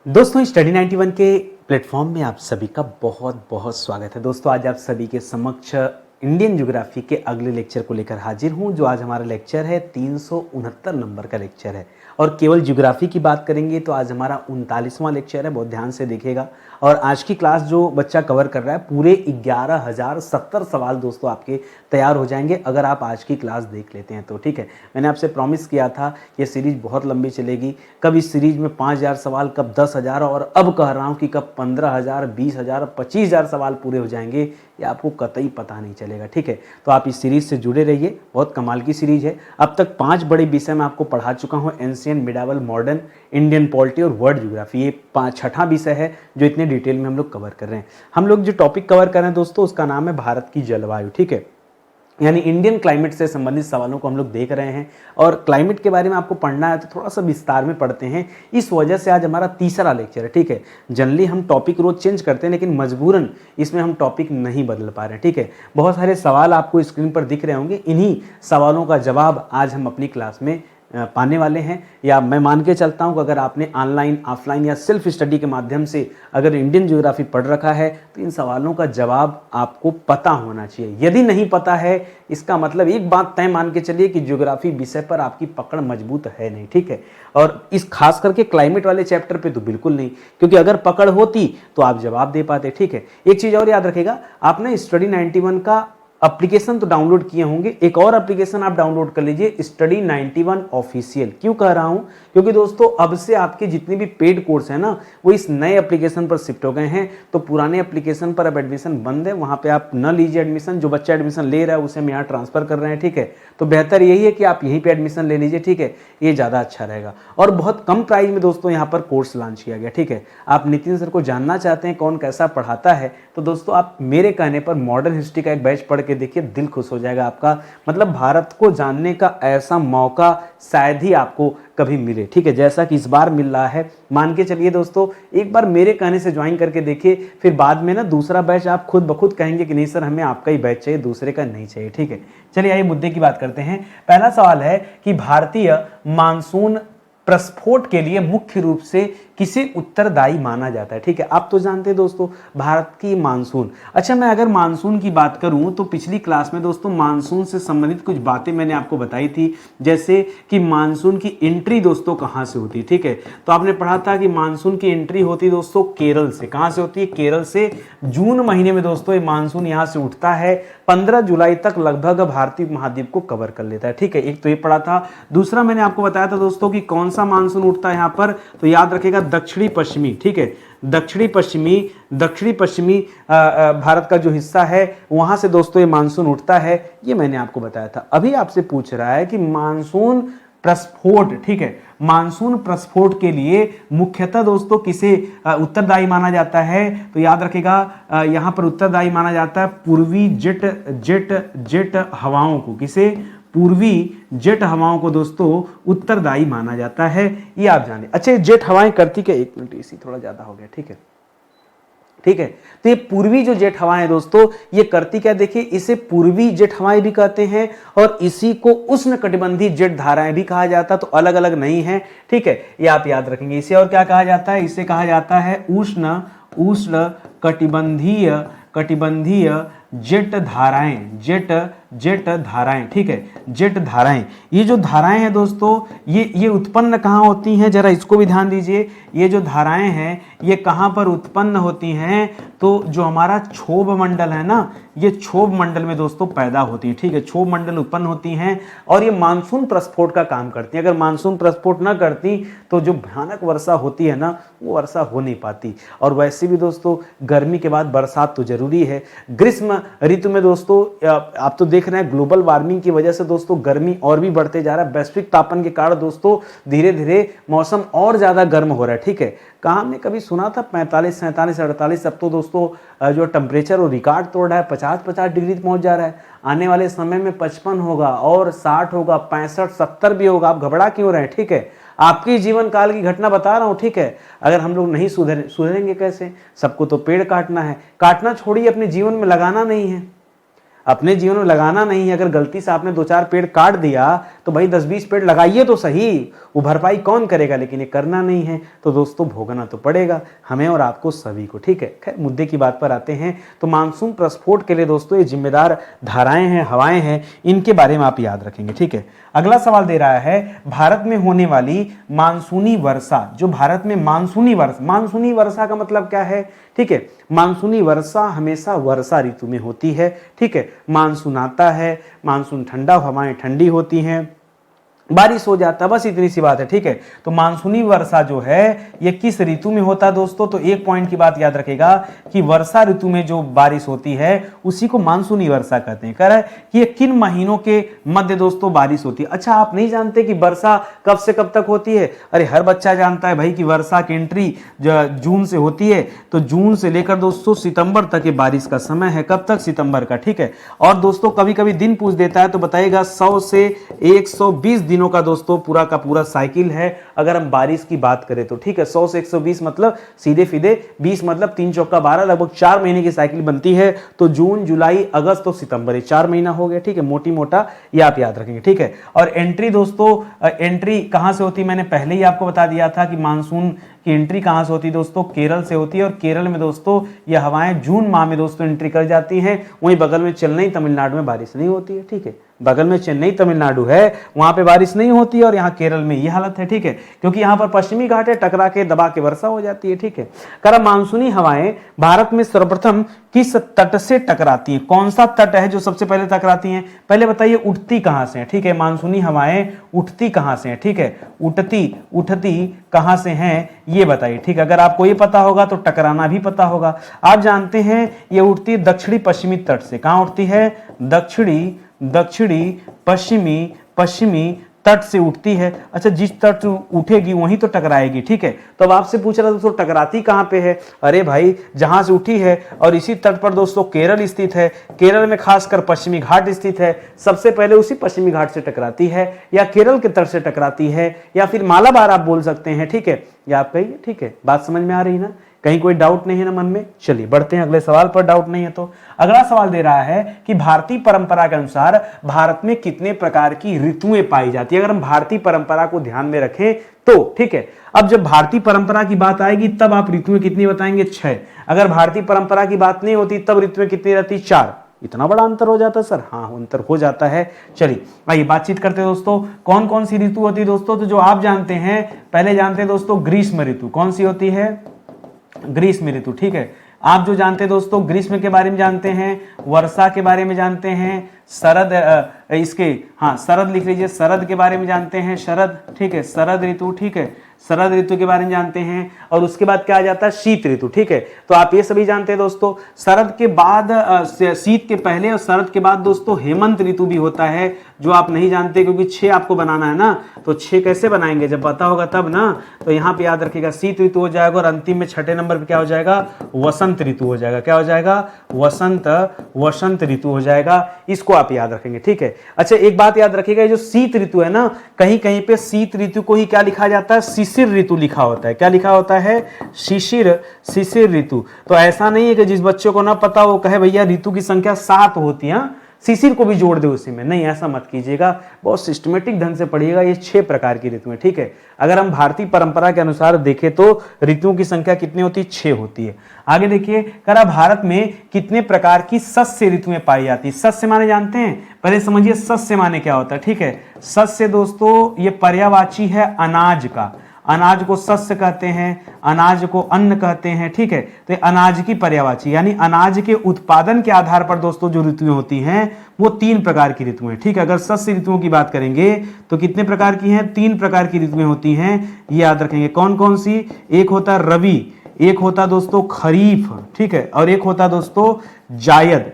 दोस्तों स्टडी 91 के प्लेटफॉर्म में आप सभी का बहुत बहुत स्वागत है। दोस्तों आज आप सभी के समक्ष इंडियन ज्योग्राफी के अगले लेक्चर को लेकर हाजिर हूं, जो आज हमारा लेक्चर है 369 नंबर का लेक्चर है। और केवल ज्योग्राफी की बात करेंगे तो आज हमारा 39वां लेक्चर है। बहुत ध्यान से देखिएगा। और आज की क्लास जो बच्चा कवर कर रहा है, पूरे 11,070 सवाल दोस्तों आपके तैयार हो जाएंगे अगर आप आज की क्लास देख लेते हैं तो। ठीक है, मैंने आपसे प्रॉमिस किया था ये सीरीज बहुत लंबी चलेगी। कब इस सीरीज में 5,000 सवाल, कब 10,000, और अब कह रहा हूँ कि कब 15,000, 20,000, 25,000 सवाल पूरे हो जाएंगे, ये आपको कतई पता नहीं चलेगा। ठीक है, तो आप इस सीरीज से जुड़े रहिए। बहुत कमाल की सीरीज है। अब तक 5 बड़े विषय मैं आपको पढ़ा चुका हूँ, एंशिएंट, मिडावल, मॉडर्न, इंडियन पॉलिटी और वर्ल्ड ज्योग्राफी। ये 6वां विषय है जो इतने डिटेल में हम लोग कवर कर रहे हैं। हम लोग जो टॉपिक कवर कर रहे हैं दोस्तों, उसका नाम है भारत की जलवायु। ठीक है, यानी इंडियन क्लाइमेट से संबंधित सवालों को हम लोग देख रहे हैं। और क्लाइमेट के बारे में आपको पढ़ना है तो थोड़ा सा विस्तार में पढ़ते हैं। इस वजह से आज हमारा तीसरा लेक्चर है। ठीक है, जनरली हम टॉपिक रोज चेंज करते हैं, लेकिन मजबूरन इसमें हम टॉपिक नहीं बदल पा रहे हैं। ठीक है, बहुत सारे सवाल आपको स्क्रीन पर दिख रहे होंगे। इन्हीं सवालों का जवाब आज हम अपनी क्लास में पाने वाले हैं। या मैं मान के चलता हूं कि अगर आपने ऑनलाइन, ऑफलाइन या सेल्फ स्टडी के माध्यम से अगर इंडियन ज्योग्राफी पढ़ रखा है तो इन सवालों का जवाब आपको पता होना चाहिए। यदि नहीं पता है, इसका मतलब एक बात तय मान के चलिए कि ज्योग्राफी विषय पर आपकी पकड़ मजबूत है नहीं। ठीक है, और इस खास करके क्लाइमेट वाले चैप्टर पे तो बिल्कुल नहीं, क्योंकि अगर पकड़ होती तो आप जवाब दे पाते। ठीक है, एक चीज और याद रखेगा, आपने स्टडी 91 का एप्लीकेशन तो डाउनलोड किए होंगे। एक और एप्लीकेशन आप डाउनलोड कर लीजिए, स्टडी 91 ऑफिशियल। क्यों कह रहा हूं? क्योंकि दोस्तों अब से आपके जितने भी पेड कोर्स हैं ना, वो इस नए एप्लीकेशन पर शिफ्ट हो गए हैं। तो पुराने एप्लीकेशन पर अब एडमिशन बंद है, वहां पे आप न लीजिए एडमिशन। जो बच्चा एडमिशन ले रहा है उसे हम यहाँ ट्रांसफर कर रहे हैं। ठीक है, तो बेहतर यही है कि आप यहीं पे एडमिशन ले लीजिए। ठीक है, ये ज़्यादा अच्छा रहेगा। और बहुत कम प्राइस में दोस्तों यहाँ पर कोर्स लॉन्च किया गया। ठीक है, आप नितिन सर को जानना चाहते हैं कौन कैसा पढ़ाता है, तो दोस्तों आप मेरे कहने पर मॉडर्न हिस्ट्री का एक बैच पढ़ के देखिए, दिल खुश हो जाएगा आपका। मतलब भारत को जानने का ऐसा मौका शायद ही आपको कभी मिले। ठीक है, जैसा कि इस बार मिल रहा है। मान के चलिए दोस्तों, एक बार मेरे कहने से ज्वाइन करके देखिए, फिर बाद में ना दूसरा बैच आप खुद ब खुद कहेंगे कि नहीं सर हमें आपका ही बैच चाहिए, दूसरे का नहीं चाहिए। ठीक है, चलिए आइए मुद्दे की बात करते हैं। पहला सवाल है कि भारतीय मानसून प्रस्फोट के लिए मुख्य रूप से किसे उत्तरदायी माना जाता है। ठीक है, आप तो जानते हैं दोस्तों भारत की मानसून। अच्छा, मैं अगर मानसून की बात करूं तो पिछली क्लास में दोस्तों मानसून से संबंधित कुछ बातें मैंने आपको बताई थी, जैसे कि मानसून की एंट्री दोस्तों कहां से होती है। ठीक है, तो आपने पढ़ा था कि मानसून की एंट्री होती है दोस्तों केरल से। कहां से होती है? केरल से। जून महीने में दोस्तों ये मानसून यहां से उठता है, 15 जुलाई तक लगभग भारतीय महाद्वीप को कवर कर लेता है। ठीक है, एक तो ये पढ़ा था। दूसरा मैंने आपको बताया था दोस्तों कि कौन सा मानसून उठता है यहां पर, तो याद रखेगा दक्षिणी पश्चिमी। ठीक है, दक्षिणी पश्चिमी भारत का जो हिस्सा है वहां से दोस्तों ये मानसून उठता है, ये मैंने आपको बताया था। अभी आपसे पूछ रहा है कि मानसून प्रस्फोट, ठीक है, मानसून प्रस्फोट के लिए मुख्यतः दोस्तों किसे उत्तरदायी माना जाता है, तो याद रखेगा यहां पर उत्तरदायी माना जाता है पूर्वी जेट हवाओं को। किसे? पूर्वी जेट हवाओं को दोस्तों उत्तरदायी माना जाता है, ये आप जाने। अच्छा, जेट हवाएं करती क्या? एक मिनट, इसी थोड़ा ज्यादा हो गया। ठीक है, ठीक है, तो ये पूर्वी जो जेट हवाएं दोस्तों ये करती क्या? देखिए, इसे पूर्वी जेट हवाएं भी कहते हैं और इसी को उष्णकटिबंधीय जेट धाराएं भी कहा जाता है, तो अलग अलग नहीं है। ठीक है, ये आप याद रखेंगे। इसे और क्या कहा जाता है? इसे कहा जाता है उष्ण कटिबंधीय जेट धाराएं। ठीक है, जेट धाराएं। ये जो धाराएं हैं दोस्तों ये उत्पन्न कहां होती हैं, जरा इसको भी ध्यान दीजिए। ये जो धाराएं हैं ये कहां पर उत्पन्न होती हैं? तो जो हमारा क्षोभ मंडल है ना, ये क्षोभ मंडल में दोस्तों पैदा होती है। ठीक है, क्षोभ मंडल उत्पन्न होती हैं और ये मानसून प्रस्फोट का काम करती है। अगर मानसून प्रस्फोट ना करती तो जो भयानक वर्षा होती है ना, वो वर्षा हो नहीं पाती। और वैसे भी दोस्तों गर्मी के बाद बरसात तो जरूरी है। ग्रीष्म ऋतु में दोस्तों आप तो देख रहे हैं ग्लोबल वार्मिंग की वजह से दोस्तों गर्मी और भी बढ़ते जा रहा है। वैश्विक तापन के कारण दोस्तों धीरे धीरे मौसम और ज्यादा गर्म हो रहा है। ठीक है, कहाँ हमने कभी सुना था 45, 47, 48? अब तो दोस्तों जो टेम्परेचर वो रिकॉर्ड तोड़ रहा है, 50 डिग्री पहुंच जा रहा है। आने वाले समय में 55 होगा और 60 होगा, 65, 70 भी होगा। आप घबरा क्यों रहे हैं? ठीक है, आपकी जीवन काल की घटना बता रहा हूं। ठीक है, अगर हम लोग नहीं सुधरेंगे कैसे? सबको तो पेड़ काटना है, काटना छोड़िए, अपने जीवन में लगाना नहीं है। अपने जीवन में लगाना नहीं है। अगर गलती से आपने 2-4 पेड़ काट दिया तो भाई 10-20 पेड़ लगाइए तो सही, वो भरपाई कौन करेगा, लेकिन ये करना नहीं है तो दोस्तों भोगना तो पड़ेगा हमें और आपको सभी को, ठीक है। खैर मुद्दे की बात पर आते हैं तो मानसून प्रस्फोट के लिए दोस्तों ये जिम्मेदार धाराएं हैं, हवाएं हैं, इनके बारे में आप याद रखेंगे, ठीक है। अगला सवाल दे रहा है भारत में होने वाली मानसूनी वर्षा, जो भारत में मानसूनी वर्षा का मतलब क्या है, ठीक है। मानसूनी वर्षा हमेशा वर्षा ऋतु में होती है, ठीक है। मानसून आता है, मानसून ठंडा, हवाएं ठंडी होती हैं, बारिश हो जाता है, बस इतनी सी बात है, ठीक है। तो मानसूनी वर्षा जो है ये किस ऋतु में होता है दोस्तों, तो एक पॉइंट की बात याद रखेगा कि वर्षा ऋतु में जो बारिश होती है उसी को मानसूनी वर्षा कहते हैं। कह रहा है कि ये किन महीनों के मध्य दोस्तों बारिश होती है। अच्छा, आप नहीं जानते कि वर्षा कब से कब तक होती है? अरे हर बच्चा जानता है भाई कि वर्षा की एंट्री जून से होती है, तो जून से लेकर दोस्तों सितंबर तक ये बारिश का समय है। कब तक? सितंबर का, ठीक है। और दोस्तों कभी कभी दिन पूछ देता है तो बताइएगा 100 से 120 दिनों का दोस्तों पूरा का पूरा साइकिल है अगर हम बारिश की बात करें तो, ठीक है। 100 से 120 मतलब सीधे सीधे 20 मतलब 3 चौका 12, लगभग 4 महीने की साइकिल बनती है। तो जून, जुलाई, अगस्त तो सितंबर, ये 4 महीना हो गया, ठीक है। मोटी मोटा ये आप याद रखेंगे, ठीक है। और एंट्री दोस्तों, एंट्री कहां से होती है, मैंने पहले ही आपको बता दिया था कि मानसून की एंट्री कहां से होती है दोस्तों, केरल से होती है। और केरल में दोस्तों ये हवाएं जून माह में दोस्तों एंट्री कर जाती हैं। वहीं बगल में चेन्नई तमिलनाडु में बारिश नहीं होती है, ठीक है। बगल में चेन्नई तमिलनाडु है, वहां पे बारिश नहीं होती है, और यहाँ केरल में ये हालत है, ठीक है। क्योंकि यहाँ पर पश्चिमी घाट है, टकरा के दबा के वर्षा हो जाती है, ठीक है। करा मानसूनी हवाएं भारत में सर्वप्रथम किस तट से टकराती हैं? कौन सा तट है जो सबसे पहले टकराती हैं? पहले बताइए उठती कहां से है, ठीक है। मानसूनी हवाएं उठती कहां से हैं, ठीक है। उठती कहां से हैं ये बताइए, ठीक है। अगर आपको ये पता होगा तो टकराना भी पता होगा। आप जानते हैं ये उठती दक्षिणी पश्चिमी तट से। कहां उठती है? दक्षिणी पश्चिमी तट से उठती है। अच्छा, जिस तट उठेगी वहीं तो टकराएगी, ठीक है। तो अब आपसे पूछ रहा दोस्तों टकराती कहां पे है? अरे भाई जहां से उठी है, और इसी तट पर दोस्तों केरल स्थित है। केरल में खासकर पश्चिमी घाट स्थित है, सबसे पहले उसी पश्चिमी घाट से टकराती है, या केरल के तट से टकराती है, या फिर मालाबार आप बोल सकते हैं, ठीक है। या आप कहिए, ठीक है। बात समझ में आ रही ना? कहीं कोई डाउट नहीं है ना मन में? चलिए बढ़ते हैं अगले सवाल पर। डाउट नहीं है तो अगला सवाल दे रहा है कि भारतीय परंपरा के अनुसार भारत में कितने प्रकार की ऋतुएं पाई जाती है। अगर हम भारतीय परंपरा को ध्यान में रखें तो, ठीक है। अब जब भारतीय परंपरा की बात आएगी तब आप ऋतुएं कितनी बताएंगे? 6। अगर भारतीय परंपरा की बात नहीं होती तब ऋतुएं कितनी रहती? 4। इतना बड़ा अंतर हो जाता है सर? हाँ, अंतर हो जाता है। चलिए आइए बातचीत करते हैं दोस्तों। कौन कौन सी ऋतु होती है दोस्तों? तो जो आप जानते हैं, पहले जानते हैं दोस्तों ग्रीष्म ऋतु। कौन सी होती है? ग्रीष्म ऋतु, ठीक है। आप जो जानते हैं दोस्तों ग्रीष्म के बारे में जानते हैं, वर्षा के बारे में जानते हैं, शरद, शरद लिख लीजिए, शरद के बारे में जानते हैं, शरद, ठीक है। शरद ऋतु, ठीक है। शरद ऋतु के बारे में जानते हैं। और उसके बाद क्या आ जाता है? शीत ऋतु, ठीक है। तो आप ये सभी जानते हैं दोस्तों। शरद के बाद, शीत के पहले और शरद के बाद दोस्तों हेमंत ऋतु भी होता है, जो आप नहीं जानते, क्योंकि 6 आपको बनाना है ना। तो 6 कैसे बनाएंगे? जब पता होगा तब ना। तो यहाँ पे याद रखिएगा शीत ऋतु हो जाएगा, और अंतिम में 6ठे नंबर पे क्या हो जाएगा? वसंत ऋतु हो जाएगा। क्या हो जाएगा? वसंत ऋतु हो जाएगा। इसको आप याद रखेंगे, ठीक है। अच्छा, एक बात याद रखिएगा, ये जो शीत ऋतु है ना, कहीं कहीं पे शीत ऋतु को ही क्या लिखा जाता है? शिशिर ऋतु लिखा होता है। क्या लिखा होता है? शिशिर ऋतु। तो ऐसा नहीं है कि जिस बच्चे को ना पता वो कहे भैया ऋतु की संख्या 7 होती है, शिशिर को भी जोड़ दे उसी में। नहीं, ऐसा मत कीजिएगा, बहुत सिस्टमेटिक ढंग से पढ़िएगा। ये 6 प्रकार की ऋतुएं, ठीक है। अगर हम भारतीय परंपरा के अनुसार देखें तो ऋतुओं की संख्या कितनी होती है? 6 होती है। आगे देखिए, करा भारत में कितने प्रकार की सस्य ऋतुएं पाई जाती है? सस्य माने जानते हैं? पहले समझिए सस्य माने क्या होता है, ठीक है। सस्य दोस्तों ये पर्यायवाची है अनाज का। अनाज को सस्य कहते हैं, अनाज को अन्न कहते हैं, ठीक है। तो अनाज की पर्यायवाची, यानी अनाज के उत्पादन के आधार पर दोस्तों जो ऋतुएं होती हैं वो 3 प्रकार की ऋतुएं, ठीक है। अगर सस्य ऋतुओं की बात करेंगे तो कितने प्रकार की हैं? 3 प्रकार की ऋतुएं होती हैं, ये याद रखेंगे। कौन कौन सी? एक होता है रवि, एक होता दोस्तों खरीफ, ठीक है, और एक होता दोस्तों जायद।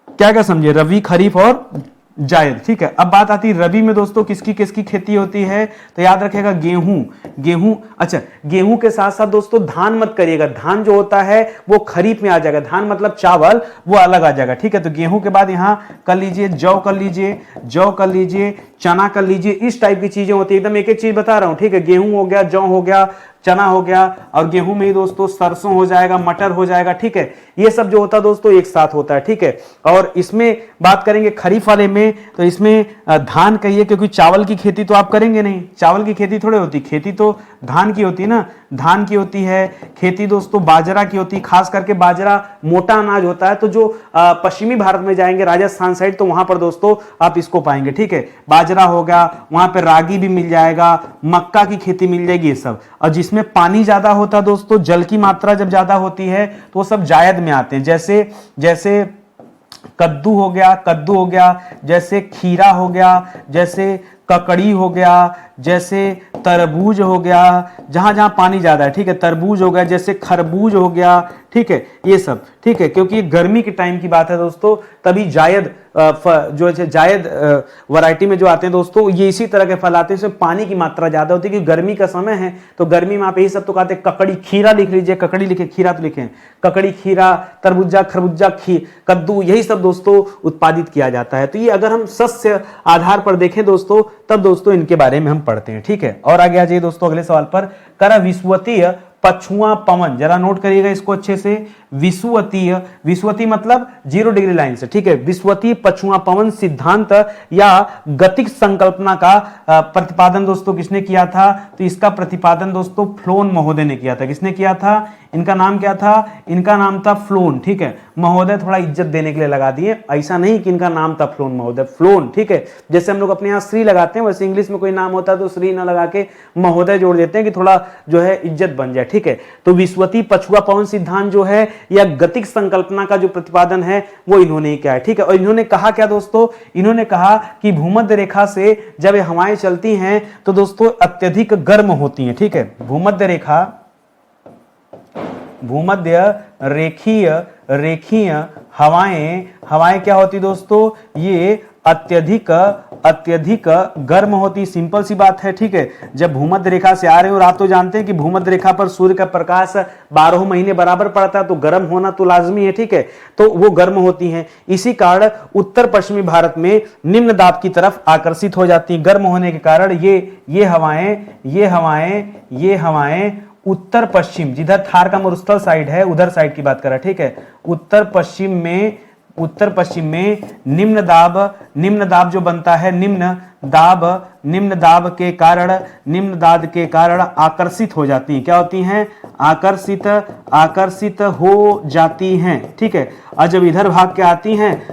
क्या क्या समझे? रवि, खरीफ और जायद, ठीक है। अब बात आती है रबी में दोस्तों किसकी किसकी खेती होती है? तो याद रखिएगा गेहूं। अच्छा, गेहूं के साथ साथ दोस्तों धान मत करिएगा। धान जो होता है वो खरीफ में आ जाएगा। धान मतलब चावल, वो अलग आ जाएगा, ठीक है। तो गेहूं के बाद यहां कर लीजिए जौ कर लीजिए, चना कर लीजिए। इस टाइप की चीजें होती है। एकदम एक एक चीज बता रहा हूं, ठीक है। गेहूं हो गया, जौ हो गया, चना हो गया, और गेहूं में ही दोस्तों सरसों हो जाएगा, मटर हो जाएगा, ठीक है। ये सब जो होता है दोस्तों एक साथ होता है, ठीक है। और इसमें बात करेंगे खरीफ वाले में, तो इसमें धान कहिए, क्योंकि चावल की खेती तो आप करेंगे नहीं, चावल की खेती थोड़े होती, खेती तो धान की होती है ना, धान की होती है खेती दोस्तों, बाजरा की होती है, खास करके बाजरा मोटा अनाज होता है। तो जो पश्चिमी भारत में जाएंगे राजस्थान साइड, तो वहां पर दोस्तों आप इसको पाएंगे, ठीक है। बाजरा हो गया, वहां पर रागी भी मिल जाएगा, मक्का की खेती मिल जाएगी, ये सब। और जिसमें पानी ज्यादा होता है दोस्तों, जल की मात्रा जब ज्यादा होती है तो वो सब जायद में आते हैं, जैसे जैसे कद्दू हो गया, जैसे खीरा हो गया, जैसे ककड़ी हो गया, जैसे तरबूज हो गया, जहां जहां पानी ज्यादा है, ठीक है। तरबूज हो गया, जैसे खरबूज हो गया, ठीक है, ये सब, ठीक है। क्योंकि गर्मी के टाइम की बात है दोस्तों, तभी जायद जो है जायद वैरायटी में जो आते हैं दोस्तों, ये इसी तरह के फल आते हैं, इसमें पानी की मात्रा ज्यादा होती है, क्योंकि गर्मी का समय है। तो गर्मी में आप यही सब तो कहते हैं, ककड़ी खीरा लिख लीजिए, ककड़ी लिखे, खीरा तो लिखे, ककड़ी खीरा, तरबूजा खरबूजा, कद्दू, यही सब दोस्तों उत्पादित किया जाता है। तो ये अगर हम सस्य आधार पर देखें दोस्तों, तब दोस्तों इनके बारे में हम पढ़ते हैं, ठीक है। और आगे आ जाइए दोस्तों अगले सवाल पर, करा विषुवतीय पछुआ पवन, जरा नोट करिएगा इसको अच्छे से। विषुवतीय, विषुवतीय मतलब 0 डिग्री लाइन से, ठीक है। विषुवतीय पछुआ पवन सिद्धांत या गतिक संकल्पना का प्रतिपादन दोस्तों किसने किया था? तो इसका प्रतिपादन दोस्तों फ्लोन महोदय ने किया था। किसने किया था? इनका नाम क्या था? इनका नाम था फ्लोन, ठीक है। महोदय थोड़ा इज्जत देने के लिए लगा दिए, ऐसा नहीं कि इनका नाम था फ्लोन महोदय, फ्लोन, ठीक है। जैसे हम लोग अपने यहाँ श्री लगाते हैं, वैसे इंग्लिश में कोई नाम होता है तो श्री ना लगा के महोदय जोड़ देते हैं कि थोड़ा जो है इज्जत बन जाए, ठीक है। तो विषुवतीय पछुआ पवन सिद्धांत जो है या गतिक संकल्पना का जो प्रतिपादन है वो इन्होंने किया है, ठीक है। और इन्होंने कहा क्या दोस्तों? इन्होंने कहा कि भूमध्य रेखा से जब ये हवाएं चलती हैं तो दोस्तों अत्यधिक गर्म होती हैं, ठीक है। भूमध्य रेखा, भूमध्य रेखीय हवाएं क्या होती दोस्तों? ये अत्यधिक गर्म होती, सिंपल सी बात है, ठीक है। जब भूमध्य रेखा से आ रहे हो, और आप तो जानते हैं कि भूमध्य रेखा पर सूर्य का प्रकाश 12 महीने बराबर पड़ता है, तो गर्म होना तो लाजमी है, ठीक है। तो वो गर्म होती हैं, इसी कारण उत्तर पश्चिमी भारत में निम्न दाब की तरफ आकर्षित हो जाती हैं। गर्म होने के कारण ये हवाएं उत्तर पश्चिम, जिधर थार का मरुस्थल साइड है उधर साइड की बात कर रहा है, ठीक है। उत्तर पश्चिम में निम्न दाब जो बनता है, निम्न दाब के कारण आकर्षित हो जाती हैं। क्या होती हैं? आकर्षित हो जाती हैं, ठीक है। और जब इधर भाग के आती हैं,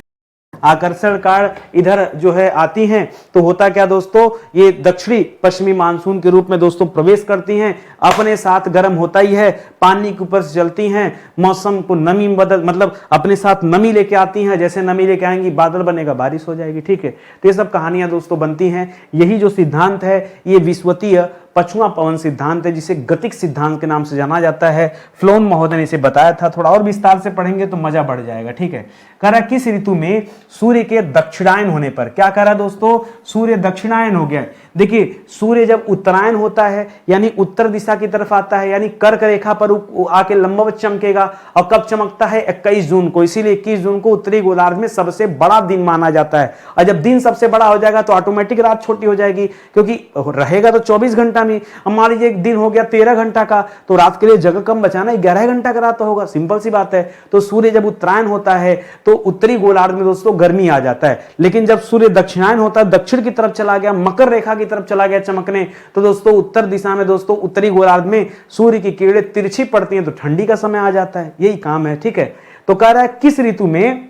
आकर्षण कार इधर जो है आती हैं, तो होता क्या दोस्तों? ये दक्षिणी पश्चिमी मानसून के रूप में दोस्तों प्रवेश करती हैं, अपने साथ गर्म होता ही है, पानी के ऊपर से चलती हैं, मौसम को नमी मतलब अपने साथ नमी लेके आती हैं, जैसे नमी लेके आएंगी बादल बनेगा, बारिश हो जाएगी, ठीक है। तो ये सब कहानियां दोस्तों बनती हैं। यही जो सिद्धांत है ये विषुवतीय पछुआ पवन सिद्धांत है, जिसे गतिक सिद्धांत के नाम से जाना जाता है। फ्लोन महोदय ने इसे बताया था। थोड़ा और विस्तार से पढ़ेंगे तो मजा बढ़ जाएगा, ठीक है। कह रहा किस ऋतु में सूर्य के दक्षिणायन होने पर, क्या कह रहा दोस्तों? सूर्य दक्षिणायन हो गया। देखिए सूर्य जब उत्तरायण होता है यानी उत्तर दिशा की तरफ आता है, यानी कर्क रेखा पर आके लंबवत चमकेगा। और कब चमकता है? 21 जून को। इसीलिए 21 जून को उत्तरी गोलार्ध में सबसे बड़ा दिन माना जाता है। और जब दिन सबसे बड़ा हो जाएगा तो ऑटोमेटिक रात छोटी हो जाएगी, क्योंकि रहेगा तो 24 घंटा में। मान लीजिए एक दिन हो गया 13 घंटा का, तो रात के लिए जगह कम बचाना, 11 घंटा का रात तो होगा, सिंपल सी बात है। तो सूर्य जब उत्तरायण होता है तो उत्तरी गोलार्ध में दोस्तों गर्मी आ जाता है। लेकिन जब सूर्य दक्षिणायन होता है, दक्षिण की तरफ चला गया, मकर रेखा की तरफ चला गया चमकने, तो दोस्तों उत्तर दिशा में दोस्तों उत्तरी गोलार्ध में सूर्य की किरणें तिरछी पड़ती हैं, तो ठंडी का समय आ जाता है। यही काम है, ठीक है। तो कह रहा है किस ऋतु में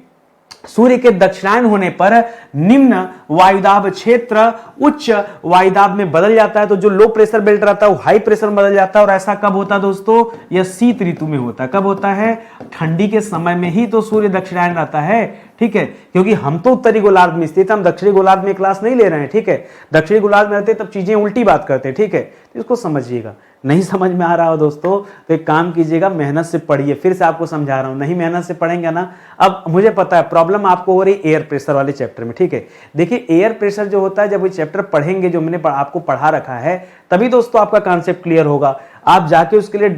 सूर्य के दक्षिणायन होने पर निम्न वायुदाब क्षेत्र उच्च वायुदाब में बदल जाता है। तो जो लो प्रेशर बेल्ट रहता है वो हाई प्रेशर में बदल जाता है। और ऐसा कब होता है दोस्तों? यह शीत ऋतु में होता है। कब होता है? ठंडी के समय में ही तो सूर्य दक्षिणायन रहता है, ठीक है। क्योंकि हम तो उत्तरी गोलार्ध में स्थित, हम दक्षिणी गोलार्ध में क्लास नहीं ले रहे हैं, ठीक है। दक्षिणी गोलार्ध में रहते तब चीजें उल्टी बात करते हैं, ठीक है। तो इसको समझिएगा। नहीं समझ में आ रहा हो दोस्तों तो एक काम कीजिएगा, मेहनत से पढ़िए। फिर से आपको समझा रहा हूं, नहीं मेहनत से पढ़ेंगे ना, अब मुझे पता है प्रॉब्लम आपको हो रही एयर प्रेशर वाले चैप्टर में, ठीक है। देखिए एयर प्रेशर जो होता है, जब वो चैप्टर पढ़ेंगे जो मैंने आपको पढ़ा रखा है, तभी दोस्तों आपका कॉन्सेप्ट क्लियर होगा। आप जाके उसके लिए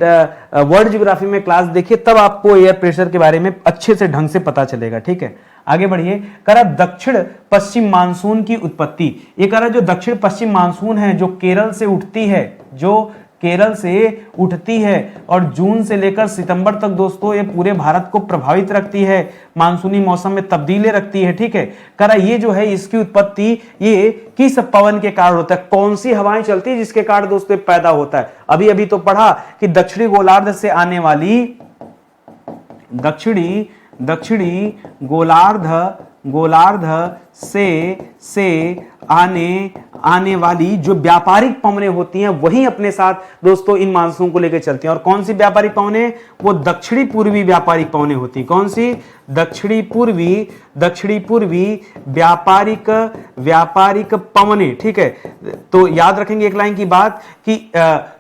वर्ल्ड ज्योग्राफी में क्लास देखिए, तब आपको एयर प्रेशर के बारे में अच्छे से ढंग से पता चलेगा, ठीक है। आगे बढ़िए। करा दक्षिण पश्चिम मानसून की उत्पत्ति। ये करा जो दक्षिण पश्चिम मानसून है जो केरल से उठती है, जो केरल से उठती है और जून से लेकर सितंबर तक दोस्तों ये पूरे भारत को प्रभावित रखती है, मानसूनी मौसम में तब्दीली रखती है। ठीक है, करा ये जो है इसकी उत्पत्ति ये किस पवन के कारण होता है, कौन सी हवाएं चलती है जिसके कारण दोस्तों पैदा होता है। अभी अभी तो पढ़ा कि दक्षिणी गोलार्ध से आने वाली दक्षिणी गोलार्ध से आने वाली जो व्यापारिक पवनें होती हैं वही अपने साथ दोस्तों इन मानसून को लेकर चलती हैं। और कौन सी व्यापारिक पवनें, वो दक्षिणी पूर्वी व्यापारिक पवनें होती हैं। कौन सी, दक्षिणी पूर्वी व्यापारिक पवनें। ठीक है, तो याद रखेंगे एक लाइन की बात कि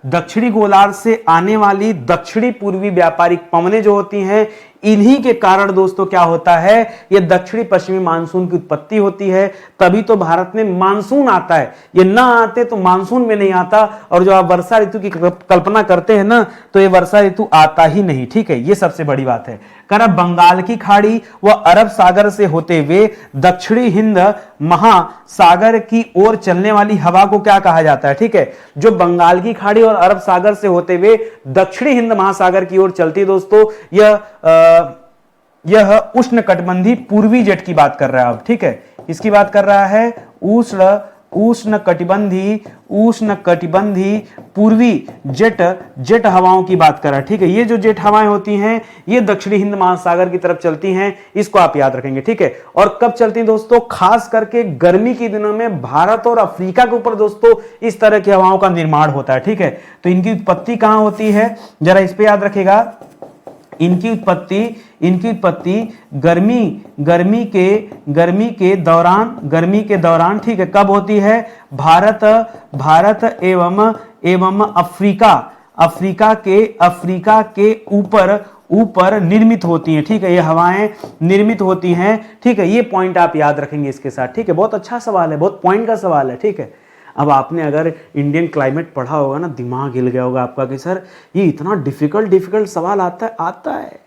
दक्षिणी गोलार्ध से आने वाली दक्षिणी पूर्वी व्यापारिक पवनें जो होती हैं इन्हीं के कारण दोस्तों क्या होता है, ये दक्षिणी पश्चिमी मानसून की उत्पत्ति होती है। तभी तो भारत में मानसून आता है, ये ना आते तो मानसून में नहीं आता। और जो आप वर्षा ऋतु की कल्पना करते हैं ना, तो ये वर्षा ऋतु आता ही नहीं। ठीक है, ये सबसे बड़ी बात है। कर बंगाल की खाड़ी व अरब सागर से होते हुए दक्षिणी हिंद महासागर की ओर चलने वाली हवा को क्या कहा जाता है। ठीक है, जो बंगाल की खाड़ी और अरब सागर से होते हुए दक्षिणी हिंद महासागर की ओर चलती है दोस्तों, यह उष्णकटिबंधीय पूर्वी जेट की बात कर रहा है। अब ठीक है, इसकी बात कर रहा है उष्णकटिबंधीय पूर्वी जेट हवाओं की बात कर रहा है। ठीक है, ये जो जेट हवाएं होती हैं ये दक्षिणी हिंद महासागर की तरफ चलती हैं, इसको आप याद रखेंगे। ठीक है, और कब चलती हैं दोस्तों, खास करके गर्मी के दिनों में भारत और अफ्रीका के ऊपर दोस्तों इस तरह की हवाओं का निर्माण होता है। ठीक है, तो इनकी उत्पत्ति कहां होती है, जरा इस पे याद रखेगा। इनकी उत्पत्ति गर्मी के दौरान ठीक है, कब होती है, भारत एवं अफ्रीका के ऊपर निर्मित होती हैं। ठीक है, ये हवाएं निर्मित होती हैं। ठीक है, ये पॉइंट आप याद रखेंगे इसके साथ। ठीक है, बहुत अच्छा सवाल है, बहुत पॉइंट का सवाल है। ठीक है, अब आपने अगर इंडियन क्लाइमेट पढ़ा होगा ना, दिमाग हिल गया होगा आपका कि सर ये इतना डिफिकल्ट सवाल आता है।